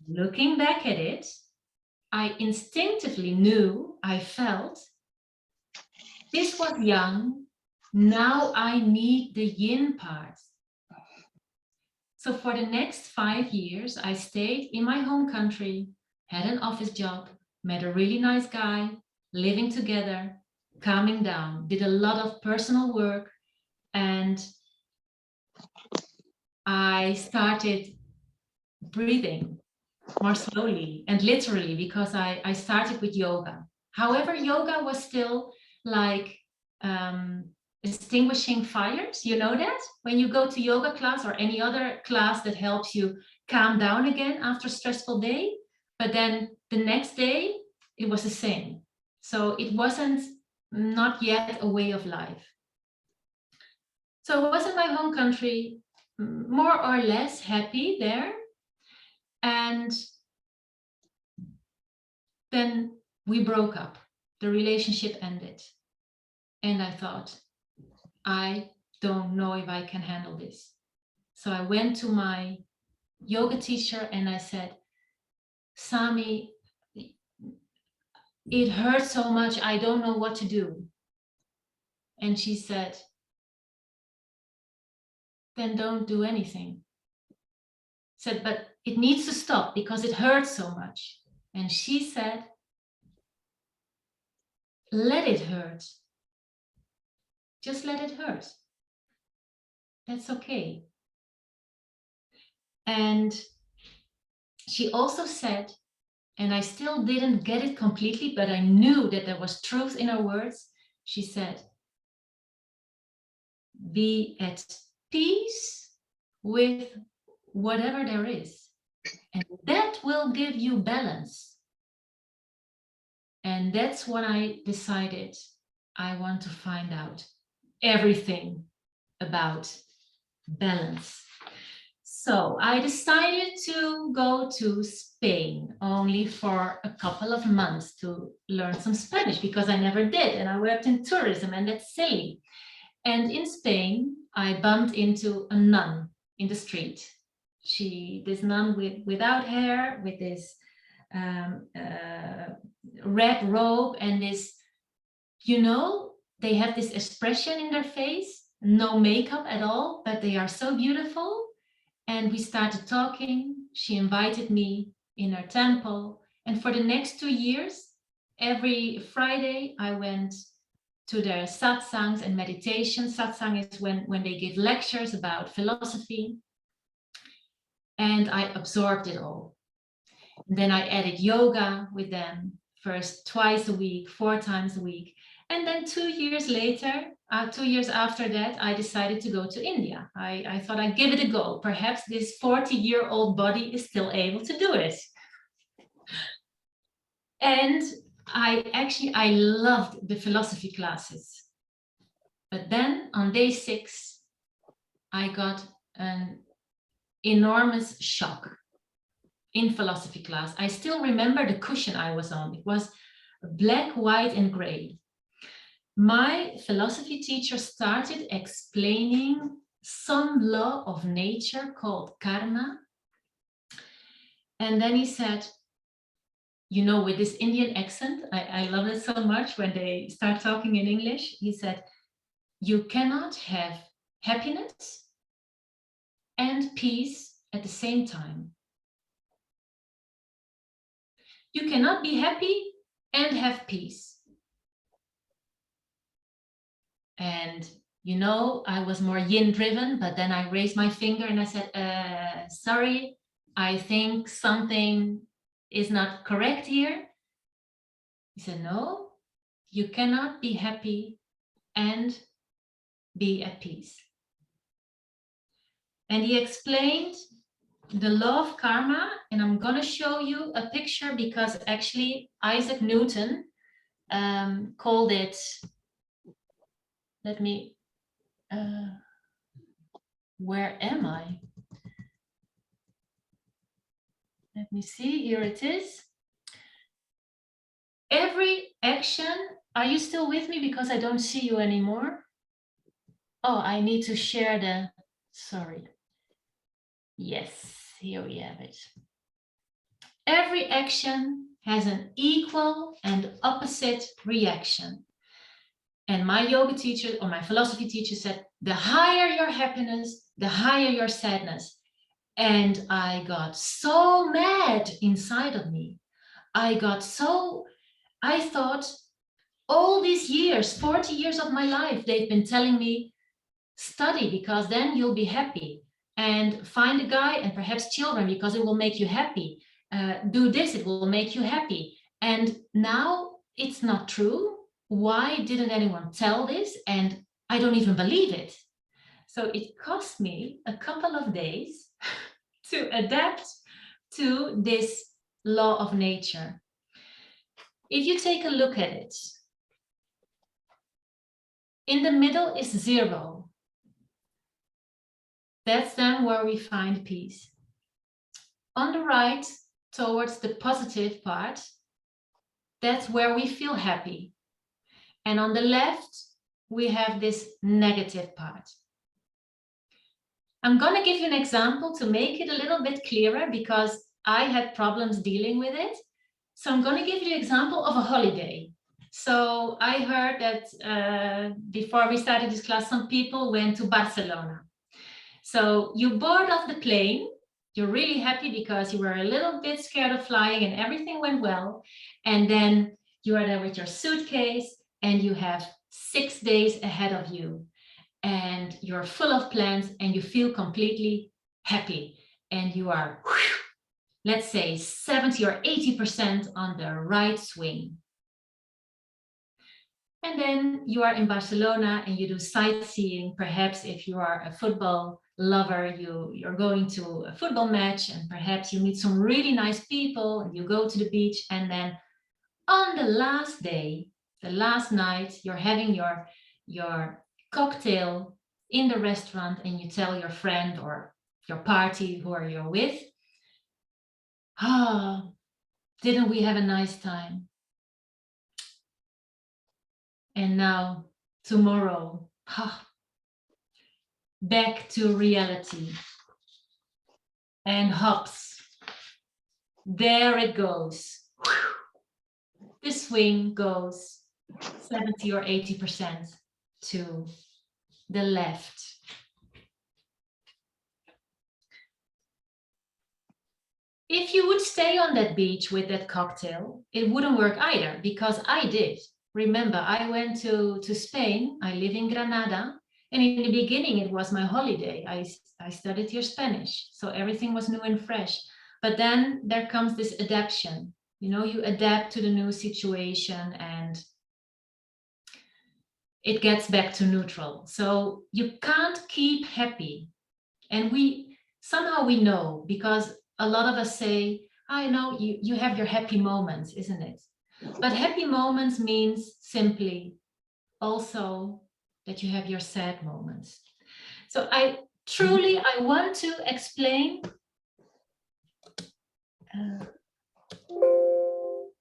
Looking back at it, I instinctively knew, I felt, this was young. Now I need the yin part. So for the next 5 years, I stayed in my home country, had an office job, met a really nice guy, living together, calming down, did a lot of personal work, and I started breathing more slowly and literally, because I started with yoga. However, yoga was still like extinguishing fires. You know that? When you go to yoga class or any other class that helps you calm down again after a stressful day, but then the next day it was the same. So it wasn't, not yet, a way of life. So I was in my home country, more or less happy there. And then we broke up. The relationship ended. And I thought, I don't know if I can handle this. So I went to my yoga teacher and I said, Sami, it hurts so much. I don't know what to do. And she said, then don't do anything. Said, but it needs to stop because it hurts so much. And she said, let it hurt. Just let it hurt. That's okay. And she also said, and I still didn't get it completely, but I knew that there was truth in her words. She said, be at peace with whatever there is. And that will give you balance. And that's when I decided I want to find out everything about balance. So I decided to go to Spain only for a couple of months to learn some Spanish because I never did. And I worked in tourism and that's silly. And in Spain, I bumped into a nun in the street. This nun without hair, with this red robe and this, you know, they have this expression in their face, no makeup at all, but they are so beautiful. And we started talking. She invited me in her temple. And for the next 2 years, every Friday, I went to their satsangs and meditation. Satsang is when they give lectures about philosophy. And I absorbed it all. And then I added yoga with them, first twice a week, 4 times a week. And then 2 years later, 2 years after that, I decided to go to India. I thought I'd give it a go. Perhaps this 40-year-old body is still able to do it. And I loved the philosophy classes. But then on day 6, I got an enormous shock in philosophy class. I still remember the cushion I was on. It was black, white, and gray. My philosophy teacher started explaining some law of nature called karma. And then he said, you know, with this Indian accent, I love it so much when they start talking in English. He said, you cannot have happiness and peace at the same time. You cannot be happy and have peace. And, you know, I was more yin driven, but then I raised my finger and I said, sorry, I think something is not correct here. He said, no, you cannot be happy and be at peace. And he explained the law of karma, and I'm going to show you a picture because actually Isaac Newton called it, let me, where am I? Let me see, here it is. Every action, are you still with me? Because I don't see you anymore. Oh, I need to share the, sorry. Yes, here we have it. Every action has an equal and opposite reaction. And my yoga teacher or my philosophy teacher said, the higher your happiness, the higher your sadness. And I got so mad inside of me. I thought all these years, 40 years of my life, they've been telling me, study because then you'll be happy. And find a guy and perhaps children because it will make you happy. Do this, it will make you happy. And now it's not true. Why didn't anyone tell this? And I don't even believe it. So it cost me a couple of days to adapt to this law of nature. If you take a look at it, in the middle is 0. That's then where we find peace. On the right, towards the positive part, that's where we feel happy. And on the left, we have this negative part. I'm going to give you an example to make it a little bit clearer because I had problems dealing with it. So I'm going to give you an example of a holiday. So I heard that before we started this class, some people went to Barcelona. So you board off the plane. You're really happy because you were a little bit scared of flying and everything went well. And then you are there with your suitcase and you have 6 days ahead of you. And you're full of plans and you feel completely happy. And you are, let's say, 70 or 80% on the right swing. And then you are in Barcelona and you do sightseeing. Perhaps if you are a football lover, you're going to a football match and perhaps you meet some really nice people and you go to the beach. And then on the last day, the last night, you're having your cocktail in the restaurant and you tell your friend or your party who are you with, oh, didn't we have a nice time? And now tomorrow, back to reality. And hops, there it goes. The swing goes 70 or 80% to the left. If you would stay on that beach with that cocktail, it wouldn't work either, because I did. Remember, I went to Spain. I live in Granada. And in the beginning, it was my holiday. I studied here Spanish. So everything was new and fresh. But then there comes this adaptation. You know, you adapt to the new situation and it gets back to neutral. So you can't keep happy. And somehow we know, because a lot of us say, I know you have your happy moments, isn't it? But happy moments means simply also that you have your sad moments. So I want to explain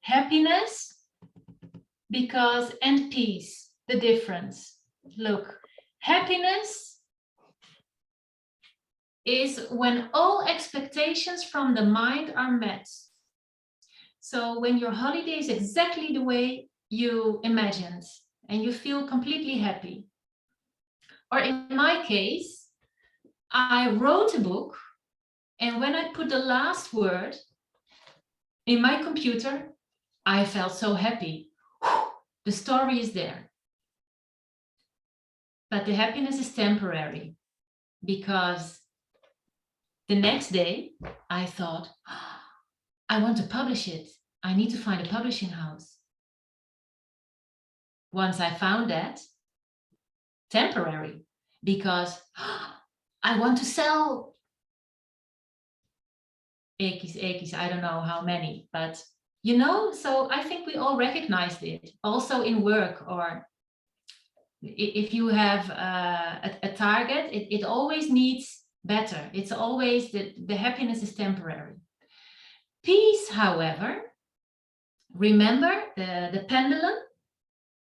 happiness and peace, the difference. Look, happiness is when all expectations from the mind are met. So when your holiday is exactly the way you imagined and you feel completely happy. Or in my case, I wrote a book and when I put the last word in my computer, I felt so happy. The story is there. But the happiness is temporary because the next day I thought, I want to publish it. I need to find a publishing house. Once I found that, temporary, because I want to sell ekis, I don't know how many, but you know, so I think we all recognized it also in work, or if you have a target, it always needs better. It's always the happiness is temporary. Peace, however, remember the pendulum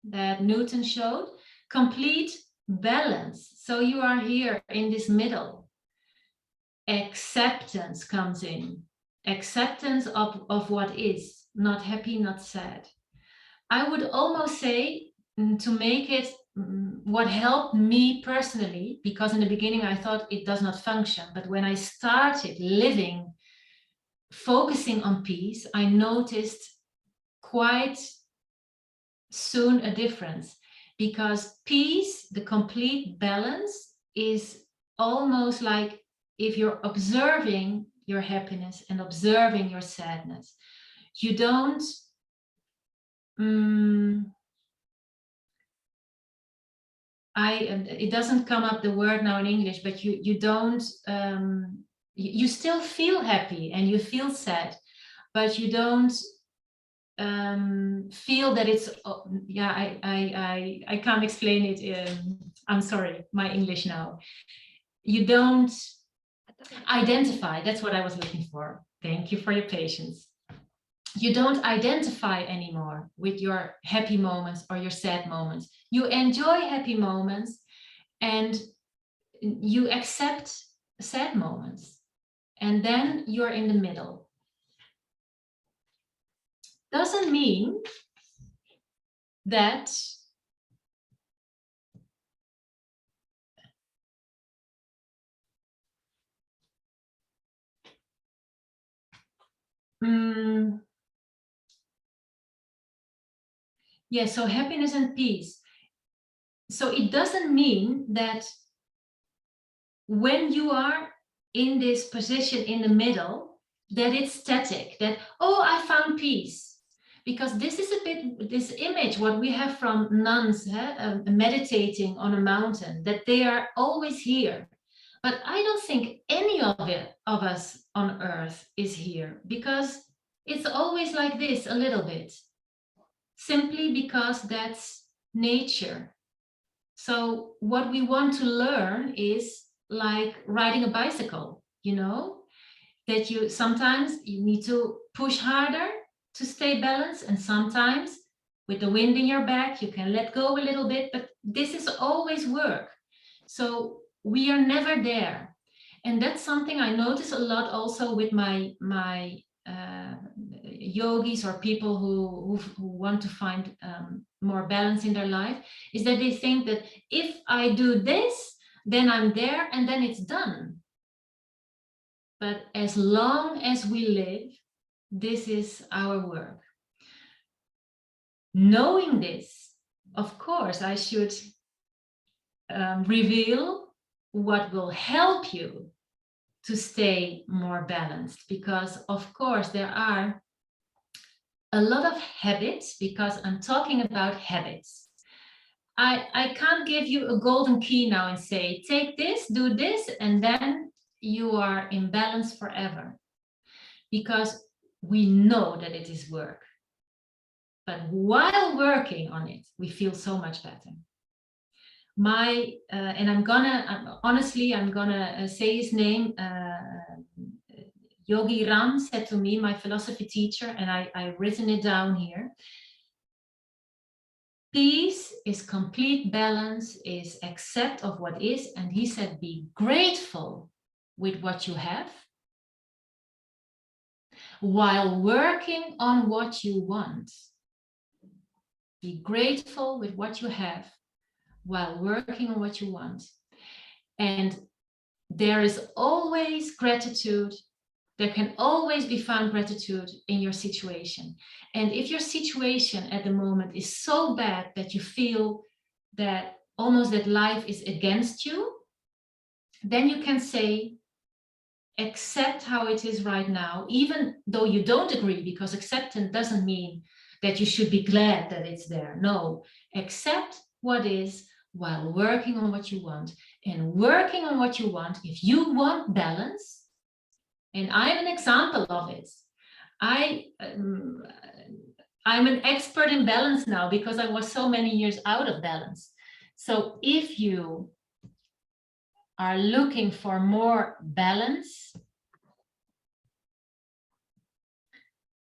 that Newton showed, complete balance. So you are here in this middle. Acceptance comes in. Acceptance of what is, not happy, not sad. I would almost say, to make it what helped me personally, because in the beginning I thought it does not function, but when I started living, focusing on peace, I noticed quite soon a difference, because peace, the complete balance, is almost like if you're observing your happiness and observing your sadness. You don't it doesn't come up the word now in English, but you don't you still feel happy and you feel sad, but you don't feel that it's I can't explain it. I'm sorry, my English now. You don't identify, that's what I was looking for. Thank you for your patience. You don't identify anymore with your happy moments or your sad moments. You enjoy happy moments and you accept sad moments, and then you're in the middle. Doesn't mean that Yeah, so happiness and peace. So it doesn't mean that when you are in this position in the middle, that it's static, that, oh, I found peace. Because this is a bit, this image, what we have from nuns meditating on a mountain, that they are always here. But I don't think any of us on earth is here, because it's always like this a little bit, simply because that's nature. So what we want to learn is like riding a bicycle, you know, that you sometimes you need to push harder to stay balanced, and sometimes with the wind in your back you can let go a little bit, but this is always work. So we are never there. And that's something I notice a lot also with my yogis or people who want to find more balance in their life, is that they think that if I do this, then I'm there and then it's done. But as long as we live, this is our work. Knowing this, of course, I should reveal what will help you to stay more balanced, because of course there are a lot of habits, because I'm talking about habits. I can't give you a golden key now and say, take this, do this, and then you are in balance forever, because we know that it is work. But while working on it, we feel so much better. And I'm gonna say his name, Yogi Ram said to me, my philosophy teacher, and I've written it down here. Peace is complete balance, is accept of what is. And he said, be grateful with what you have while working on what you want. Be grateful with what you have while working on what you want. And there is always gratitude. There can always be found gratitude in your situation. And if your situation at the moment is so bad that you feel that almost that life is against you, then you can say, accept how it is right now, even though you don't agree, because acceptance doesn't mean that you should be glad that it's there. No, accept what is while working on what you want. And working on what you want, if you want balance, and I'm an example of it. I'm an expert in balance now because I was so many years out of balance. So if you are looking for more balance,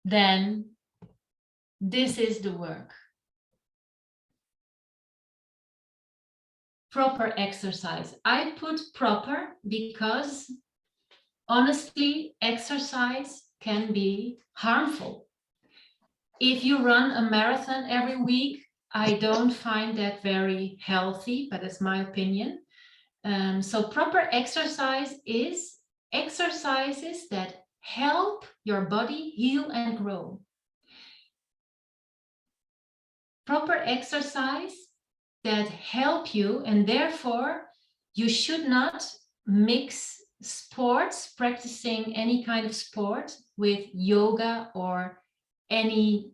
then this is the work. Proper exercise. I put proper because honestly, exercise can be harmful. If you run a marathon every week, I don't find that very healthy, but it's my opinion. So proper exercise is exercises that help your body heal and grow. Proper exercise that help you, and therefore you should not mix sports, practicing any kind of sport, with yoga or any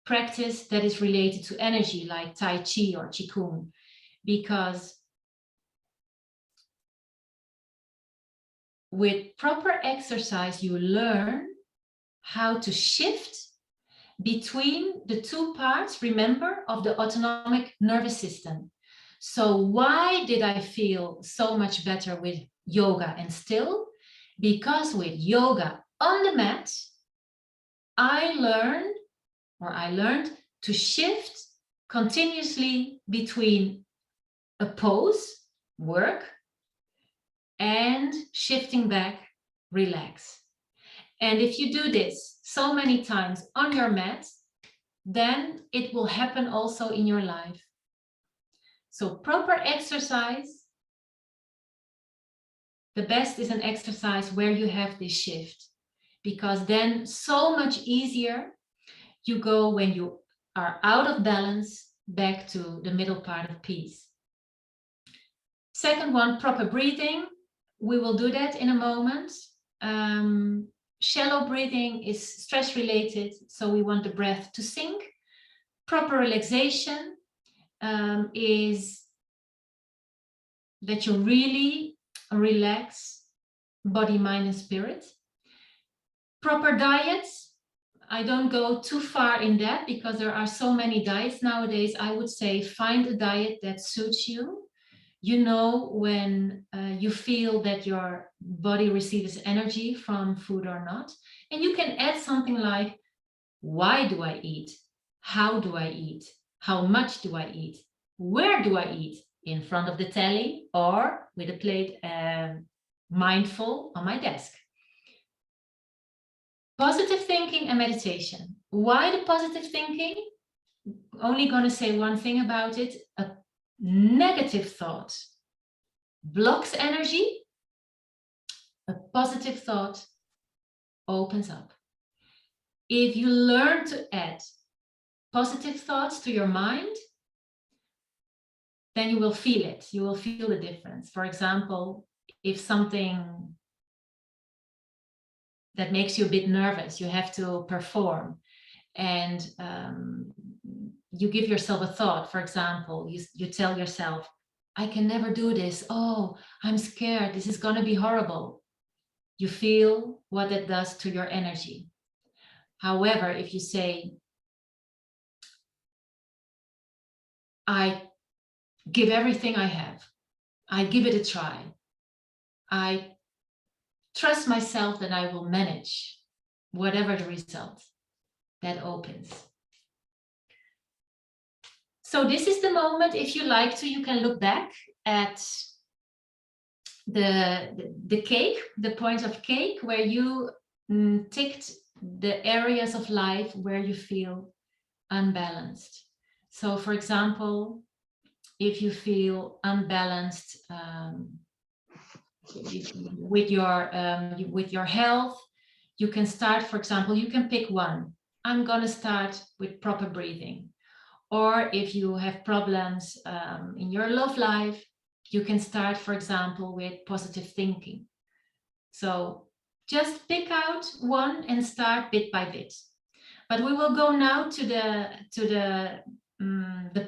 practice that is related to energy like Tai Chi or Qigong, because with proper exercise you learn how to shift between the two parts, remember, of the autonomic nervous system. So why did I feel so much better with yoga and still? Because with yoga on the mat, I learned to shift continuously between a pose, work, and shifting back, relax. And if you do this so many times on your mat, then it will happen also in your life. So proper exercise, the best is an exercise where you have this shift, because then so much easier you go when you are out of balance back to the middle part of peace. Second one, proper breathing. We will do that in a moment. Shallow breathing is stress related, so we want the breath to sink. Proper relaxation is that you really relax body, mind, and spirit. Proper diets. I don't go too far in that because there are so many diets nowadays. I would say find a diet that suits you. You know when you feel that your body receives energy from food or not. And you can add something like, why do I eat? How do I eat? How much do I eat? Where do I eat? In front of the telly or with a plate mindful on my desk. Positive thinking and meditation. Why the positive thinking? Only going to say one thing about it. A negative thought blocks energy. A positive thought opens up. If you learn to add positive thoughts to your mind, then you will feel it. You will feel the difference. For example, if something that makes you a bit nervous, you have to perform, and you give yourself a thought. For example, you tell yourself, I can never do this. Oh, I'm scared. This is going to be horrible. You feel what that does to your energy. However, if you say, I give everything I have, I give it a try, I trust myself that I will manage whatever the result, that opens. So this is the moment, if you like to, you can look back at the cake, the point of cake, where you ticked the areas of life where you feel unbalanced. So for example, if you feel unbalanced with your health, you can start, for example, you can pick one. I'm going to start with proper breathing. Or if you have problems in your love life, you can start, for example, with positive thinking. So just pick out one and start bit by bit. But we will go now to the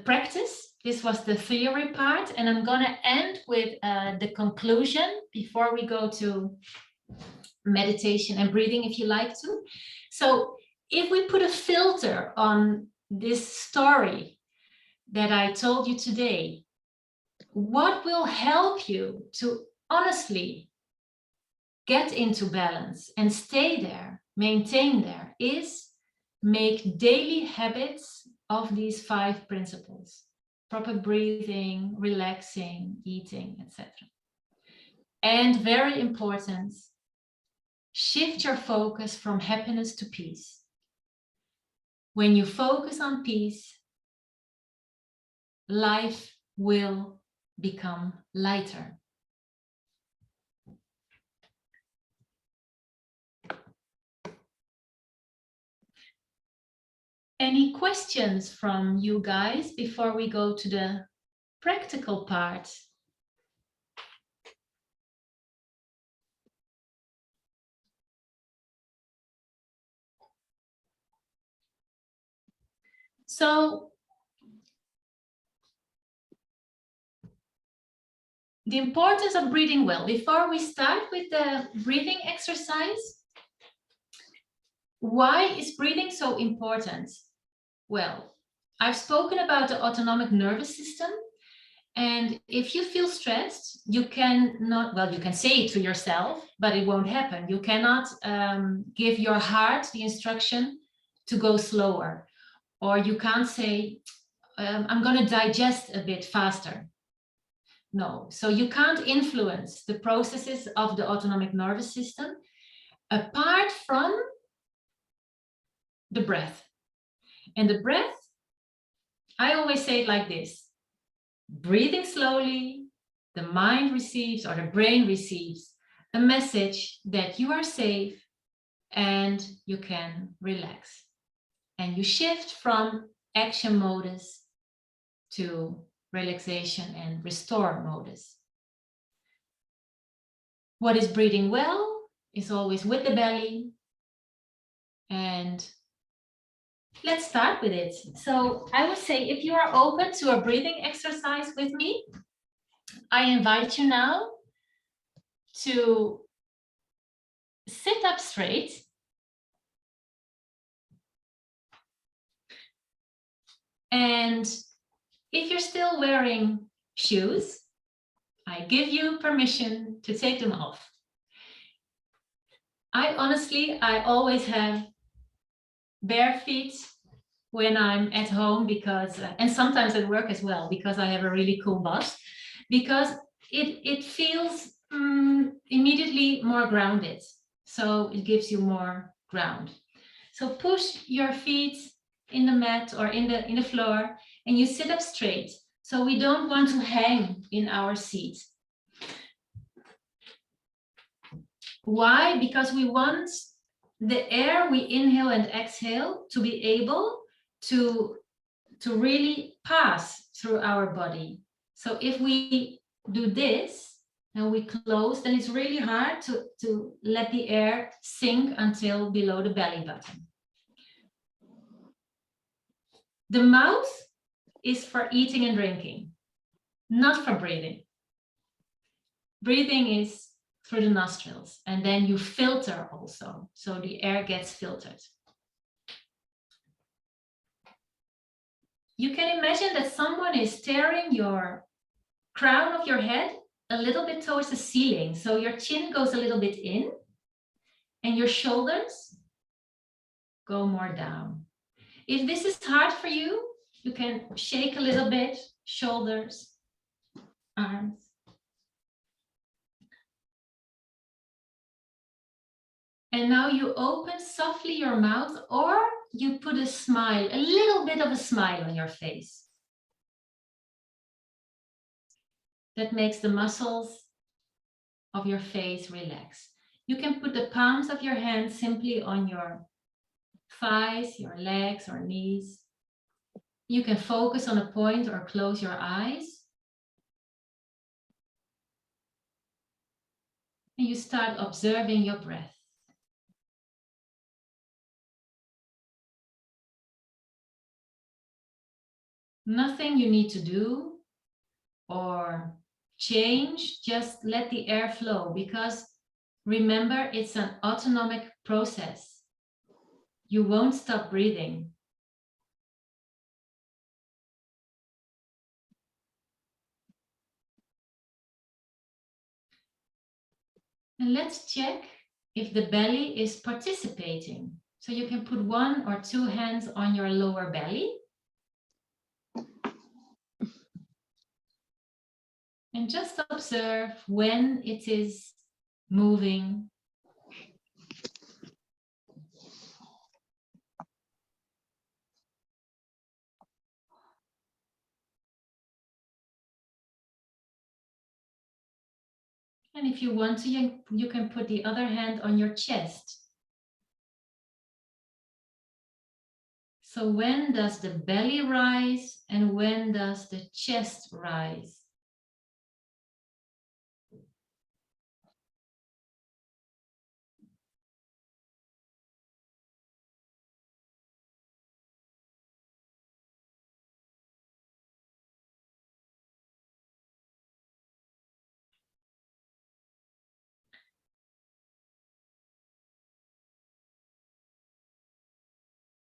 practice. This was the theory part, and I'm going to end with the conclusion before we go to meditation and breathing, if you like to. So if we put a filter on this story that I told you today, what will help you to honestly get into balance and stay there, maintain there, is make daily habits of these 5 principles: proper breathing, relaxing, eating, etc. And very important, shift your focus from happiness to peace. When you focus on peace, life will become lighter. Any questions from you guys before we go to the practical part? So the importance of breathing well. Before we start with the breathing exercise, why is breathing so important? Well, I've spoken about the autonomic nervous system. And if you feel stressed, you cannot, well, you can say it to yourself, but it won't happen. You cannot give your heart the instruction to go slower. Or you can't say, I'm going to digest a bit faster. No, so you can't influence the processes of the autonomic nervous system apart from the breath. And the breath, I always say it like this: breathing slowly, the mind receives, or the brain receives, a message that you are safe, and you can relax. And you shift from action modus to relaxation and restore modus. What is breathing well is always with the belly. And let's start with it. So I would say if you are open to a breathing exercise with me, I invite you now to sit up straight. And if you're still wearing shoes, I give you permission to take them off. I always have bare feet when I'm at home because, and sometimes at work as well, because I have a really cool boss, because it feels immediately more grounded. So it gives you more ground. So push your feet in the mat or in the floor and you sit up straight. So we don't want to hang in our seat. Why? Because we want the air we inhale and exhale to be able to really pass through our body. So if we do this and we close, then it's really hard to let the air sink until below the belly button. The mouth is for eating and drinking, not for breathing. Breathing is through the nostrils, and then you filter also, so the air gets filtered. You can imagine that someone is steering your crown of your head a little bit towards the ceiling, so your chin goes a little bit in, and your shoulders go more down. If this is hard for you, you can shake a little bit, shoulders, arms. And now you open softly your mouth, or you put a smile, a little bit of a smile on your face. That makes the muscles of your face relax. You can put the palms of your hands simply on your thighs, your legs or knees. You can focus on a point or close your eyes. And you start observing your breath. Nothing you need to do or change, just let the air flow, because remember, it's an autonomic process. You won't stop breathing. And let's check if the belly is participating. So you can put 1 or 2 hands on your lower belly. And just observe when it is moving. And if you want to, you can put the other hand on your chest. So when does the belly rise and when does the chest rise?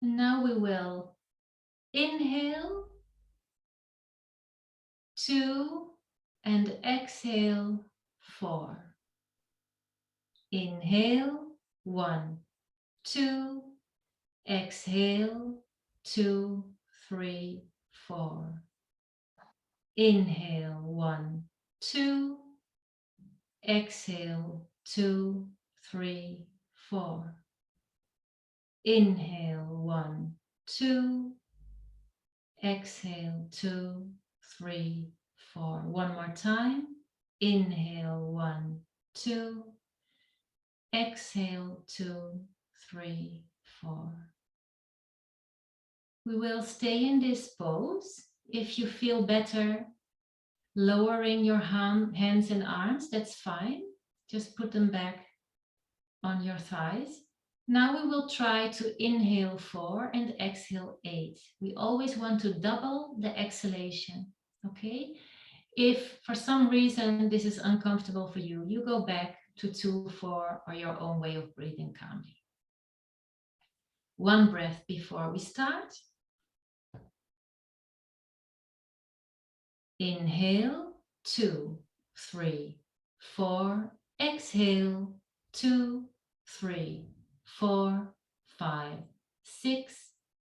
Now we will inhale 2 and exhale 4. Inhale 1, 2, exhale 2, 3, 4. Inhale 1, 2, exhale 2, 3, 4. Inhale 1, 2, exhale 2, 3, 4. One more time. Inhale 1, 2, exhale 2, 3, 4. We will stay in this pose. If you feel better lowering your hands and arms, that's fine. Just put them back on your thighs. Now we will try to inhale 4 and exhale 8. We always want to double the exhalation, okay? If for some reason this is uncomfortable for you, you go back to 2, 4 or your own way of breathing calmly. One breath before we start. Inhale, 2, 3, 4. Exhale, 2, 3, 4, 5, 6,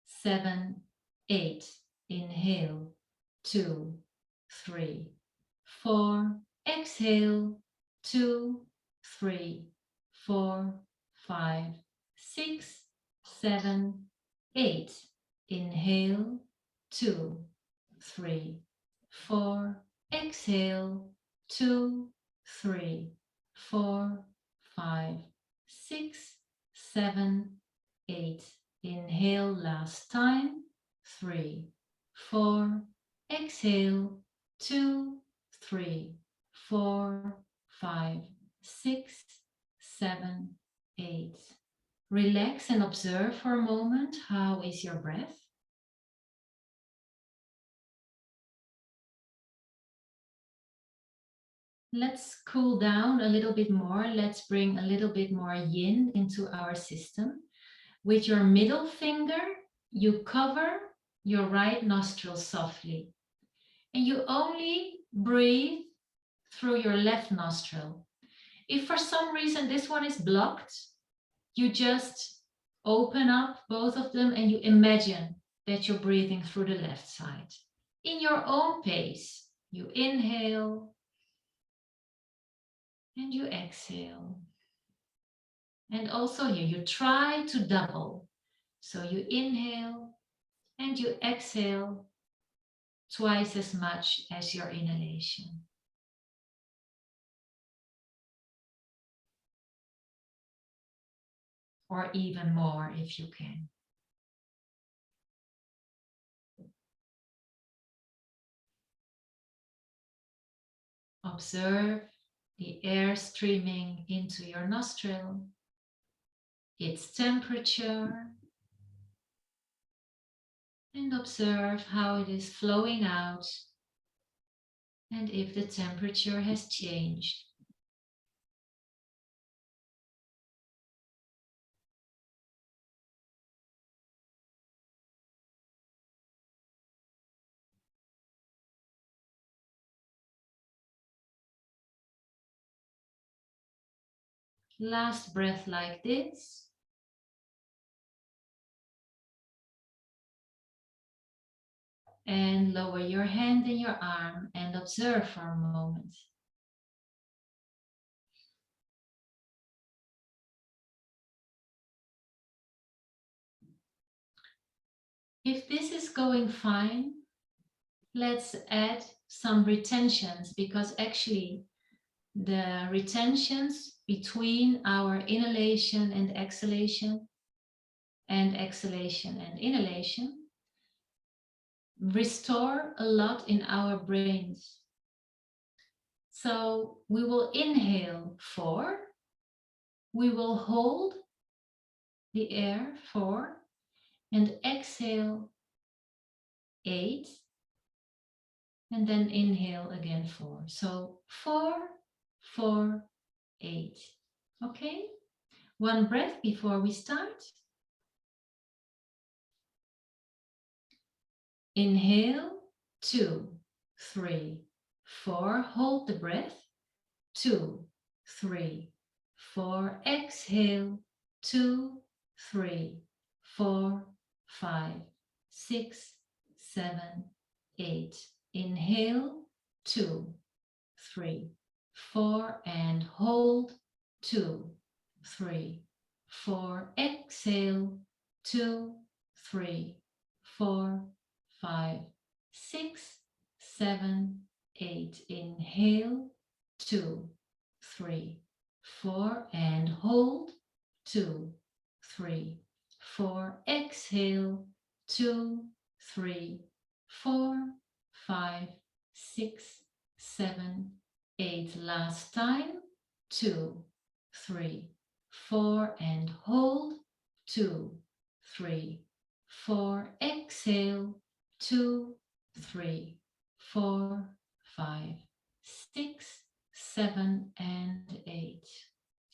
7, 8. Inhale, 2, 3, 4. Exhale, 2, 3, 4, 5, 6, 7, 8. Inhale, 2, 3, 4. Exhale, 2, 3, 4, 5, 6, 7, 8. Inhale last time, 3, 4. Exhale, 2, 3, 4, 5, 6, 7, 8. Relax and observe for a moment. How is your breath? Let's cool down a little bit more. Let's bring a little bit more yin into our system. With your middle finger, you cover your right nostril softly. And you only breathe through your left nostril. If for some reason this one is blocked, you just open up both of them and you imagine that you're breathing through the left side. In your own pace, you inhale and you exhale. And also here, you try to double. So you inhale and you exhale twice as much as your inhalation. Or even more if you can. Observe the air streaming into your nostril, its temperature, and observe how it is flowing out and if the temperature has changed. Last breath like this. And lower your hand and your arm and observe for a moment. If this is going fine, let's add some retentions, because actually the retentions between our inhalation and exhalation and inhalation restore a lot in our brains. So we will inhale 4, we will hold the air 4 and exhale 8 and then inhale again 4. So 4, 4, 8. Okay? One breath before we start. Inhale, 2, 3, 4. Hold the breath. 2, 3, 4. Exhale. 2, 3, 4, 5, 6, 7, 8. Inhale. 2, 3, 4. And hold. 2, 3, 4. Exhale. 2, 3, 4, 5, 6, 7, 8. Inhale, 2, 3, 4, and hold. 2, 3, 4. Exhale. 2, 3, 4, 5, 6, 7, 8. Last time. 2, 3, 4. And hold. 2, 3, 4. Exhale. 2, 3, 4, 5, 6, 7, and 8.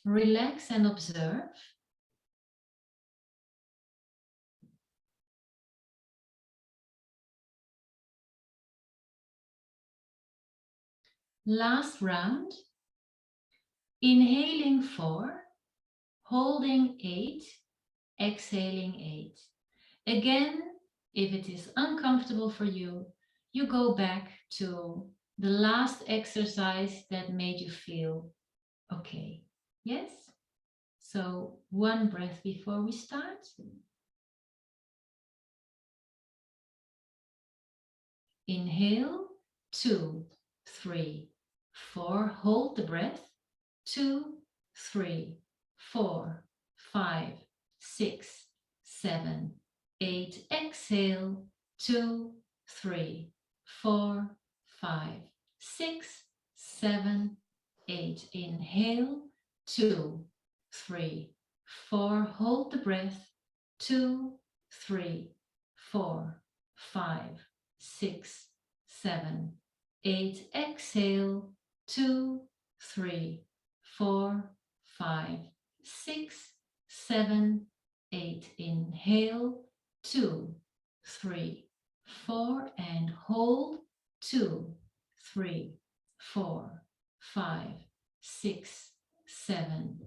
Relax and observe. Last round. Inhaling 4, holding 8, exhaling 8. Again, if it is uncomfortable for you, you go back to the last exercise that made you feel okay. Yes? So one breath before we start. Inhale, 2, 3, 4. Hold the breath. 2, 3, 4, 5, 6, 7, 8. Exhale. 2, 3, 4, 5, 6, 7, 8. Inhale. 2, 3, 4. Hold the breath. 2, 3, 4, 5, 6, 7, 8. Exhale. 2, 3, 4, 5, 6, 7, 8. Inhale. 2, 3, 4. And hold. 2, 3, 4, 5, 6, 7,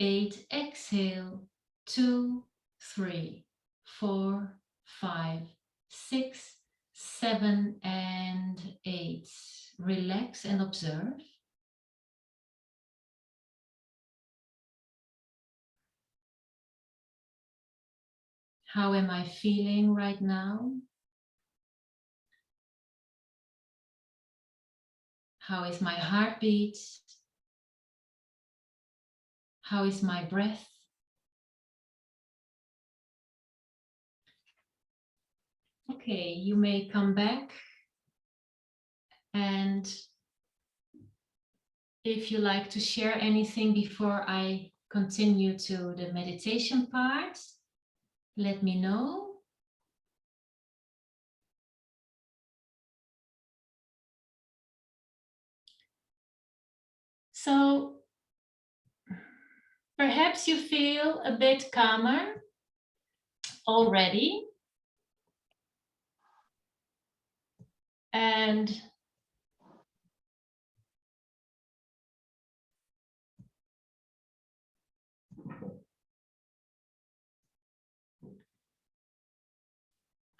8. Exhale. 2, 3, 4, 5, 6, 7, and 8. Relax and observe. How am I feeling right now? How is my heartbeat? How is my breath? Okay, you may come back, and if you like to share anything before I continue to the meditation part, let me know. So perhaps you feel a bit calmer already. And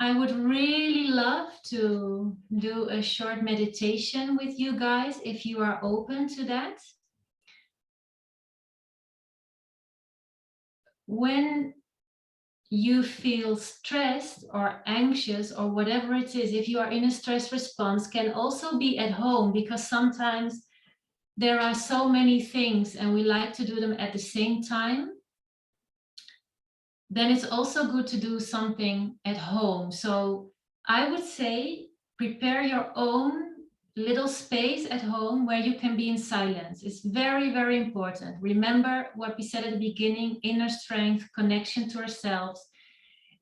I would really love to do a short meditation with you guys if you are open to that. When you feel stressed or anxious or whatever it is, if you are in a stress response, can also be at home, because sometimes there are so many things and we like to do them at the same time. Then it's also good to do something at home. So I would say prepare your own little space at home where you can be in silence. It's very, very important. Remember what we said at the beginning, inner strength, connection to ourselves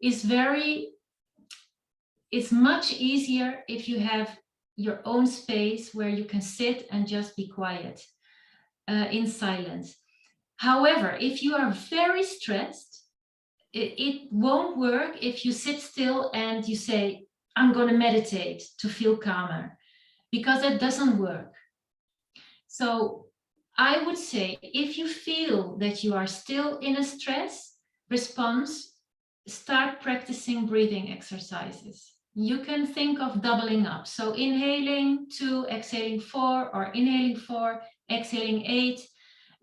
is it's much easier if you have your own space where you can sit and just be quiet in silence. However, if you are very stressed, it won't work if you sit still and you say, I'm going to meditate to feel calmer, because that doesn't work. So I would say, if you feel that you are still in a stress response, start practicing breathing exercises. You can think of doubling up. So inhaling 2, exhaling 4, or inhaling 4, exhaling 8,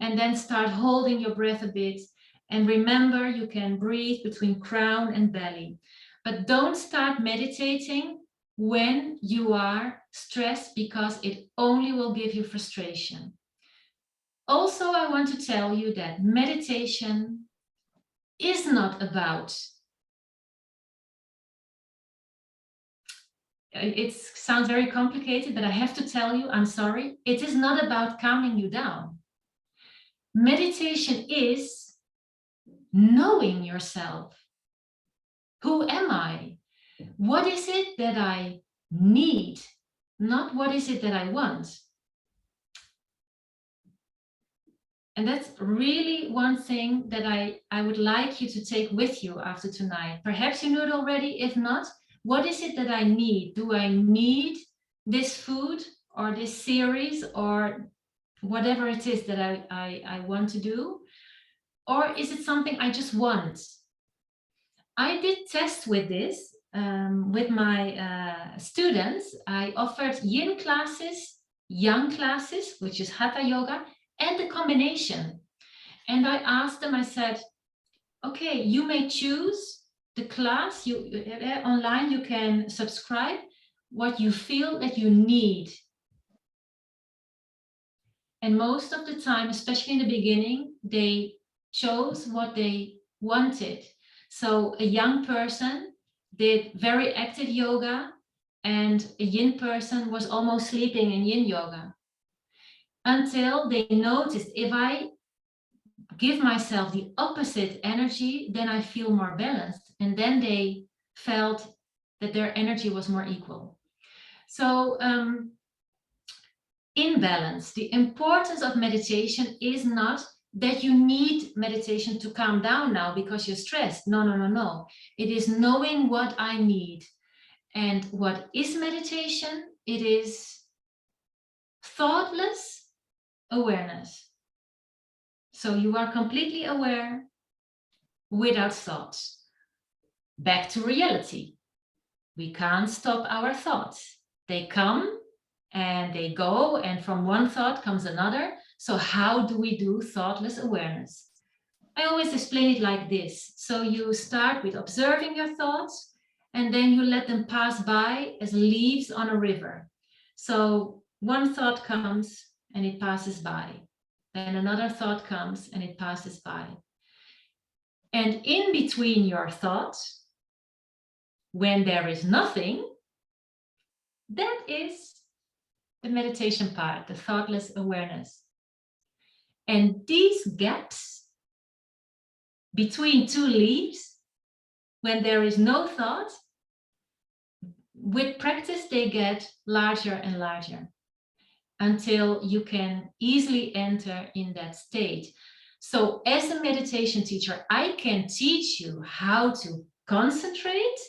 and then start holding your breath a bit. And remember, you can breathe between crown and belly. But don't start meditating when you are stressed, because it only will give you frustration. Also, I want to tell you that meditation is not about, it sounds very complicated, but I have to tell you, I'm sorry, it is not about calming you down. Meditation is knowing yourself. Who am I? What is it that I need? Not what is it that I want. And that's really one thing that I would like you to take with you after tonight. Perhaps you know it already. If not, what is it that I need? Do I need this food or this series or whatever it is that I want to do? Or is it something I just want? I did test with this with my students. I offered Yin classes, Yang classes, which is Hatha Yoga, and the combination. And I asked them, I said, okay, you may choose the class, online you can subscribe what you feel that you need. And most of the time, especially in the beginning, they chose what they wanted. So a young person did very active yoga, and a Yin person was almost sleeping in Yin yoga. Until they noticed, if I give myself the opposite energy, then I feel more balanced. And then they felt that their energy was more equal. So in balance, the importance of meditation is not that you need meditation to calm down now because you're stressed. No, no, no, no. It is knowing what I need. And what is meditation? It is thoughtless awareness. So you are completely aware without thoughts. Back to reality. We can't stop our thoughts. They come and they go, and from one thought comes another. So how do we do thoughtless awareness? I always explain it like this. So you start with observing your thoughts, and then you let them pass by as leaves on a river. So one thought comes and it passes by. Then another thought comes and it passes by. And in between your thoughts, when there is nothing, that is the meditation part, the thoughtless awareness. And these gaps between two leaves, when there is no thought, with practice, they get larger and larger until you can easily enter in that state. So as a meditation teacher, I can teach you how to concentrate,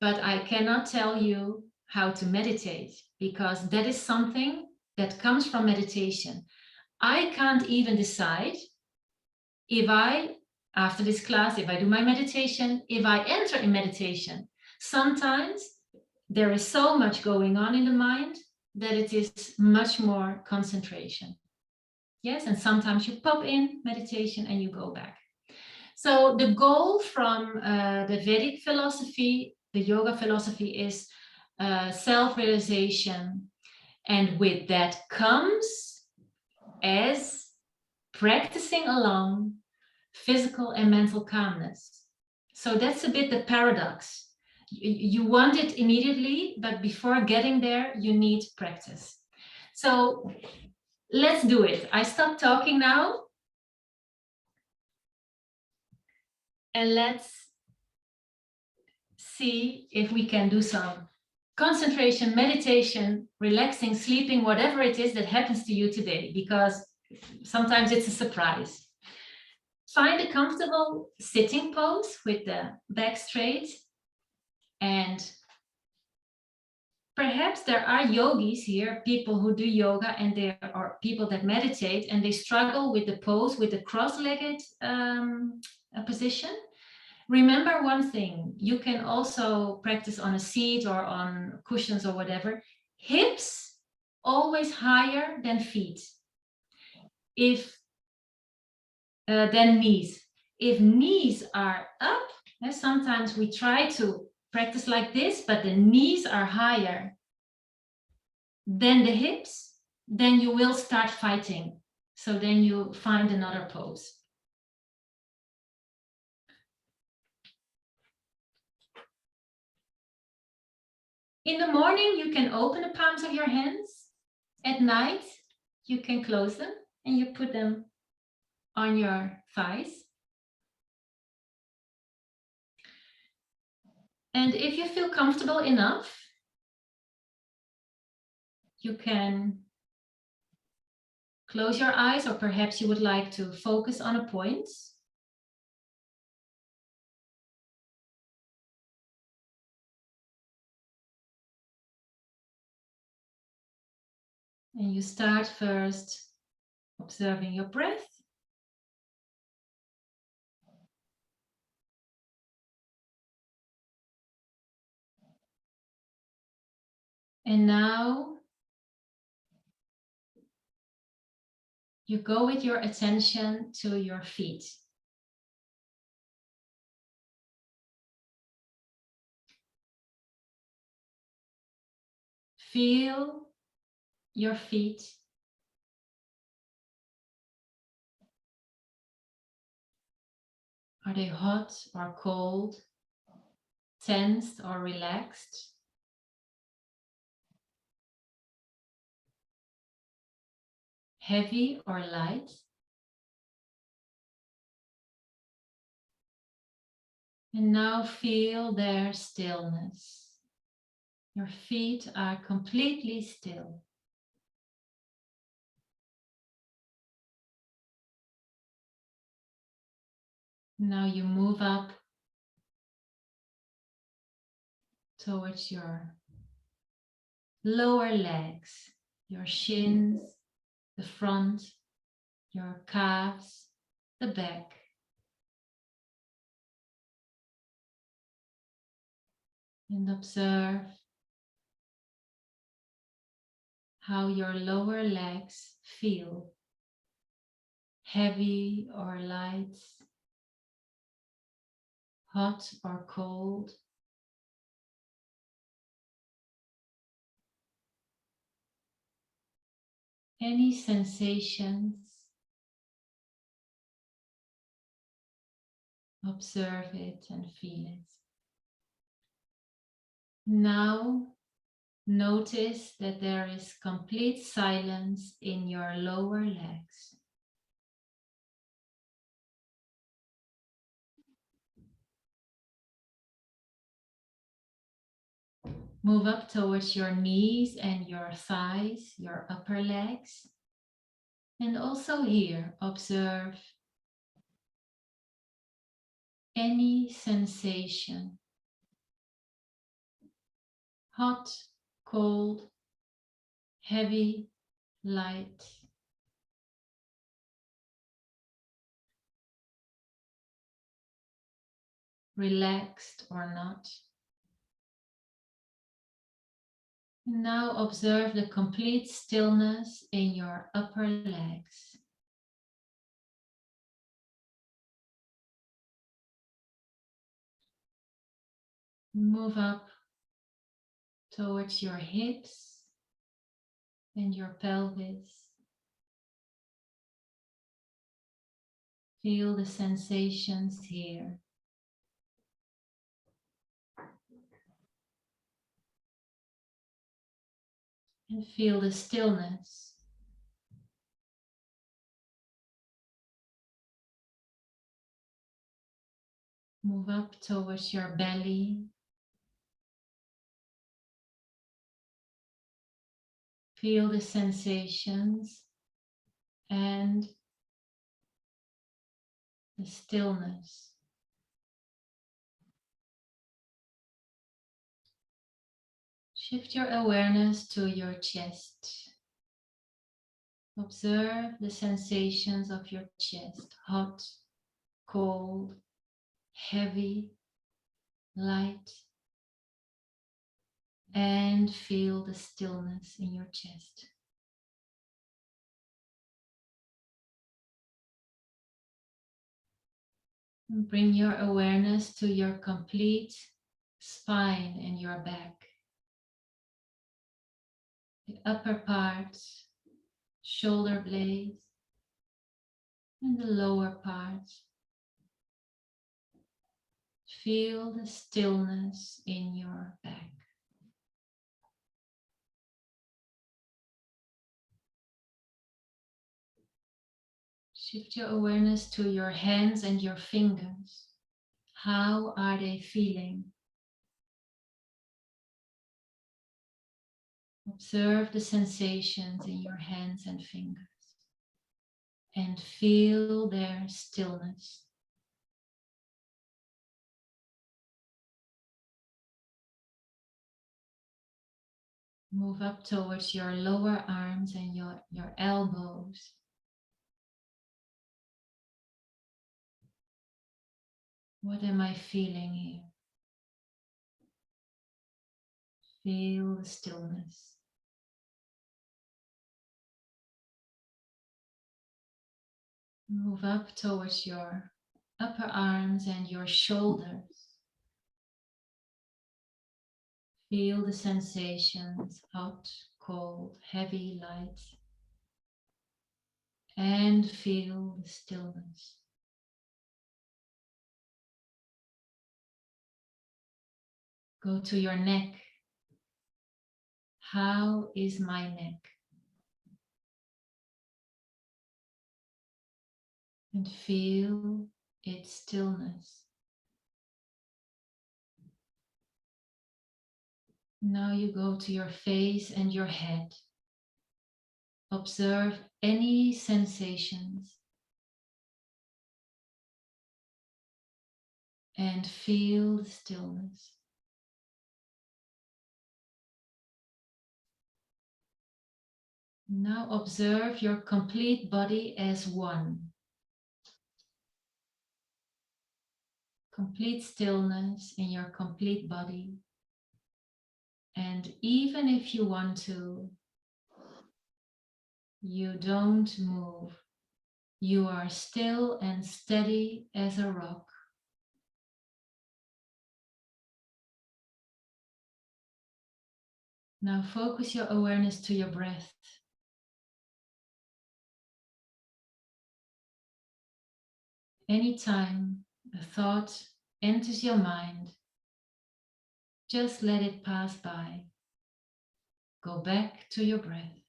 but I cannot tell you how to meditate, because that is something that comes from meditation. I can't even decide if after this class, if I do my meditation, if I enter in meditation. Sometimes there is so much going on in the mind that it is much more concentration. Yes, and sometimes you pop in meditation and you go back. So the goal from the Vedic philosophy, the yoga philosophy, is self-realization. And with that comes, as practicing along, physical and mental calmness. So that's a bit the paradox. You want it immediately, but before getting there, you need practice. So let's do it. I stop talking now. And let's see if we can do some concentration, meditation, relaxing, sleeping, whatever it is that happens to you today, because sometimes it's a surprise. Find a comfortable sitting pose with the back straight. And perhaps there are yogis here, people who do yoga, and there are people that meditate and they struggle with the pose, with the cross-legged position. Remember one thing, you can also practice on a seat or on cushions or whatever. Hips always higher than feet. Then knees. If knees are up, sometimes we try to practice like this, but the knees are higher than the hips, then you will start fighting. So then you find another pose. In the morning, you can open the palms of your hands. At night, you can close them and you put them on your thighs. And if you feel comfortable enough, you can close your eyes, or perhaps you would like to focus on a point. And you start first observing your breath. And now you go with your attention to your feet. Feel your feet. Are they hot or cold? Tensed or relaxed? Heavy or light? And now feel their stillness. Your feet are completely still. Now you move up towards your lower legs, your shins, the front, your calves, the back. And observe how your lower legs feel, heavy or light, hot or cold. Any sensations, observe it and feel it. Now notice that there is complete silence in your lower legs. Move up towards your knees and your thighs, your upper legs. And also here, observe any sensation. Hot, cold, heavy, light. Relaxed or not. And now observe the complete stillness in your upper legs. Move up towards your hips and your pelvis. Feel the sensations here. And feel the stillness. Move up towards your belly. Feel the sensations and the stillness. Shift your awareness to your chest. Observe the sensations of your chest, hot, cold, heavy, light, and feel the stillness in your chest. And bring your awareness to your complete spine and your back. The upper part, shoulder blades, and the lower part. Feel the stillness in your back. Shift your awareness to your hands and your fingers. How are they feeling? Observe the sensations in your hands and fingers and feel their stillness. Move up towards your lower arms and your elbows. What am I feeling here? Feel the stillness. Move up towards your upper arms and your shoulders. Feel the sensations, hot, cold, heavy, light. And feel the stillness. Go to your neck. How is my neck? And feel its stillness. Now you go to your face and your head. Observe any sensations and feel the stillness. Now observe your complete body as one. Complete stillness in your complete body. And even if you want to, you don't move. You are still and steady as a rock. Now focus your awareness to your breath. Anytime a thought enters your mind, just let it pass by. Go back to your breath.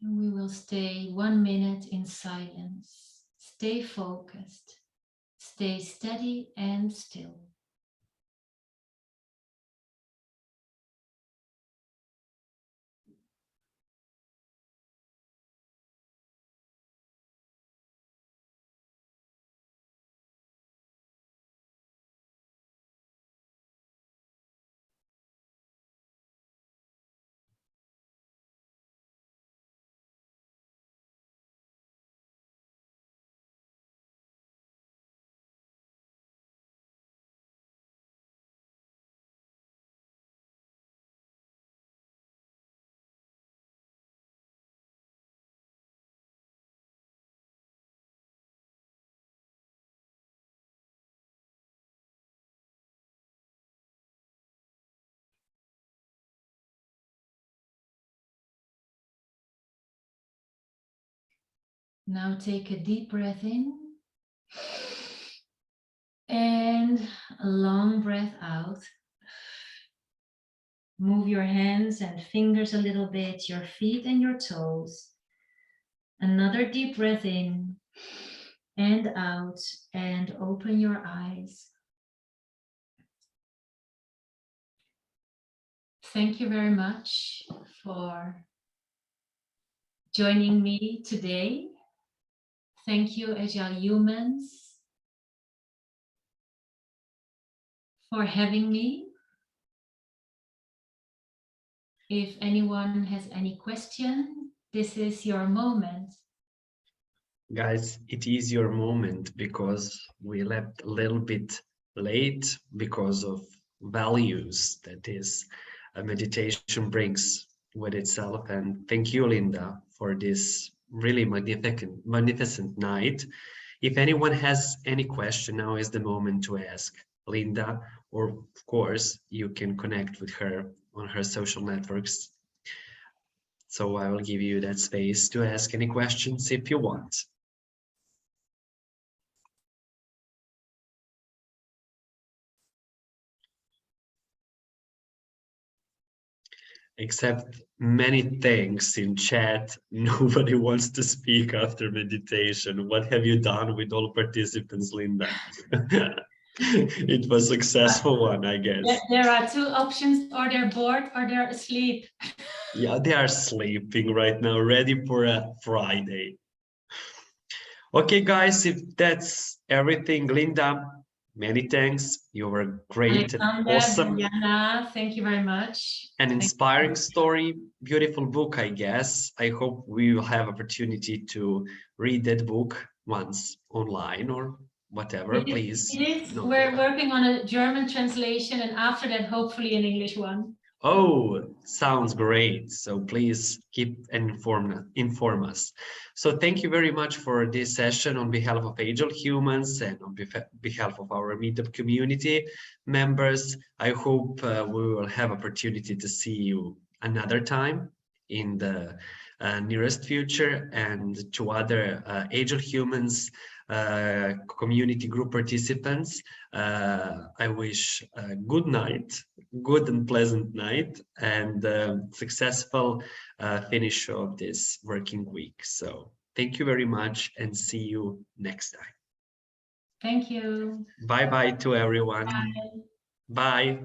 And we will stay 1 minute in silence. Stay focused. Stay steady and still. Now take a deep breath in and a long breath out. Move your hands and fingers a little bit, your feet and your toes. Another deep breath in and out, and open your eyes. Thank you very much for joining me today. Thank you, Agile Humans, for having me. If anyone has any question, this is your moment. Guys, it is your moment because we left a little bit late because of values that is a meditation brings with itself. And thank you, Linda, for this really magnificent night. If anyone has any question, now is the moment to ask Linda, or of course, you can connect with her on her social networks. So I will give you that space to ask any questions if you want. Except many thanks in chat. Nobody wants to speak after meditation. What have you done with all participants, Linda? It was a successful one, I guess. There are two options, or they're bored or they're asleep. Yeah, they are sleeping right now, ready for a Friday. Okay, guys, if that's everything, Linda, many thanks. You were great and Alexander, awesome. Diana, thank you very much. An inspiring story, beautiful book, I guess. I hope we will have opportunity to read that book once online or whatever. Please. It is. No. We're working on a German translation, and after that, hopefully an English one. Oh, sounds great. So please keep and inform us. So thank you very much for this session on behalf of Agile Humans and on behalf of our Meetup community members. I hope we will have opportunity to see you another time in the nearest future, and to other Agile Humans community group participants. I wish a good night, good and pleasant night, and successful finish of this working week. So thank you very much, and see you next time. Thank you. Bye bye to everyone. Bye. Bye.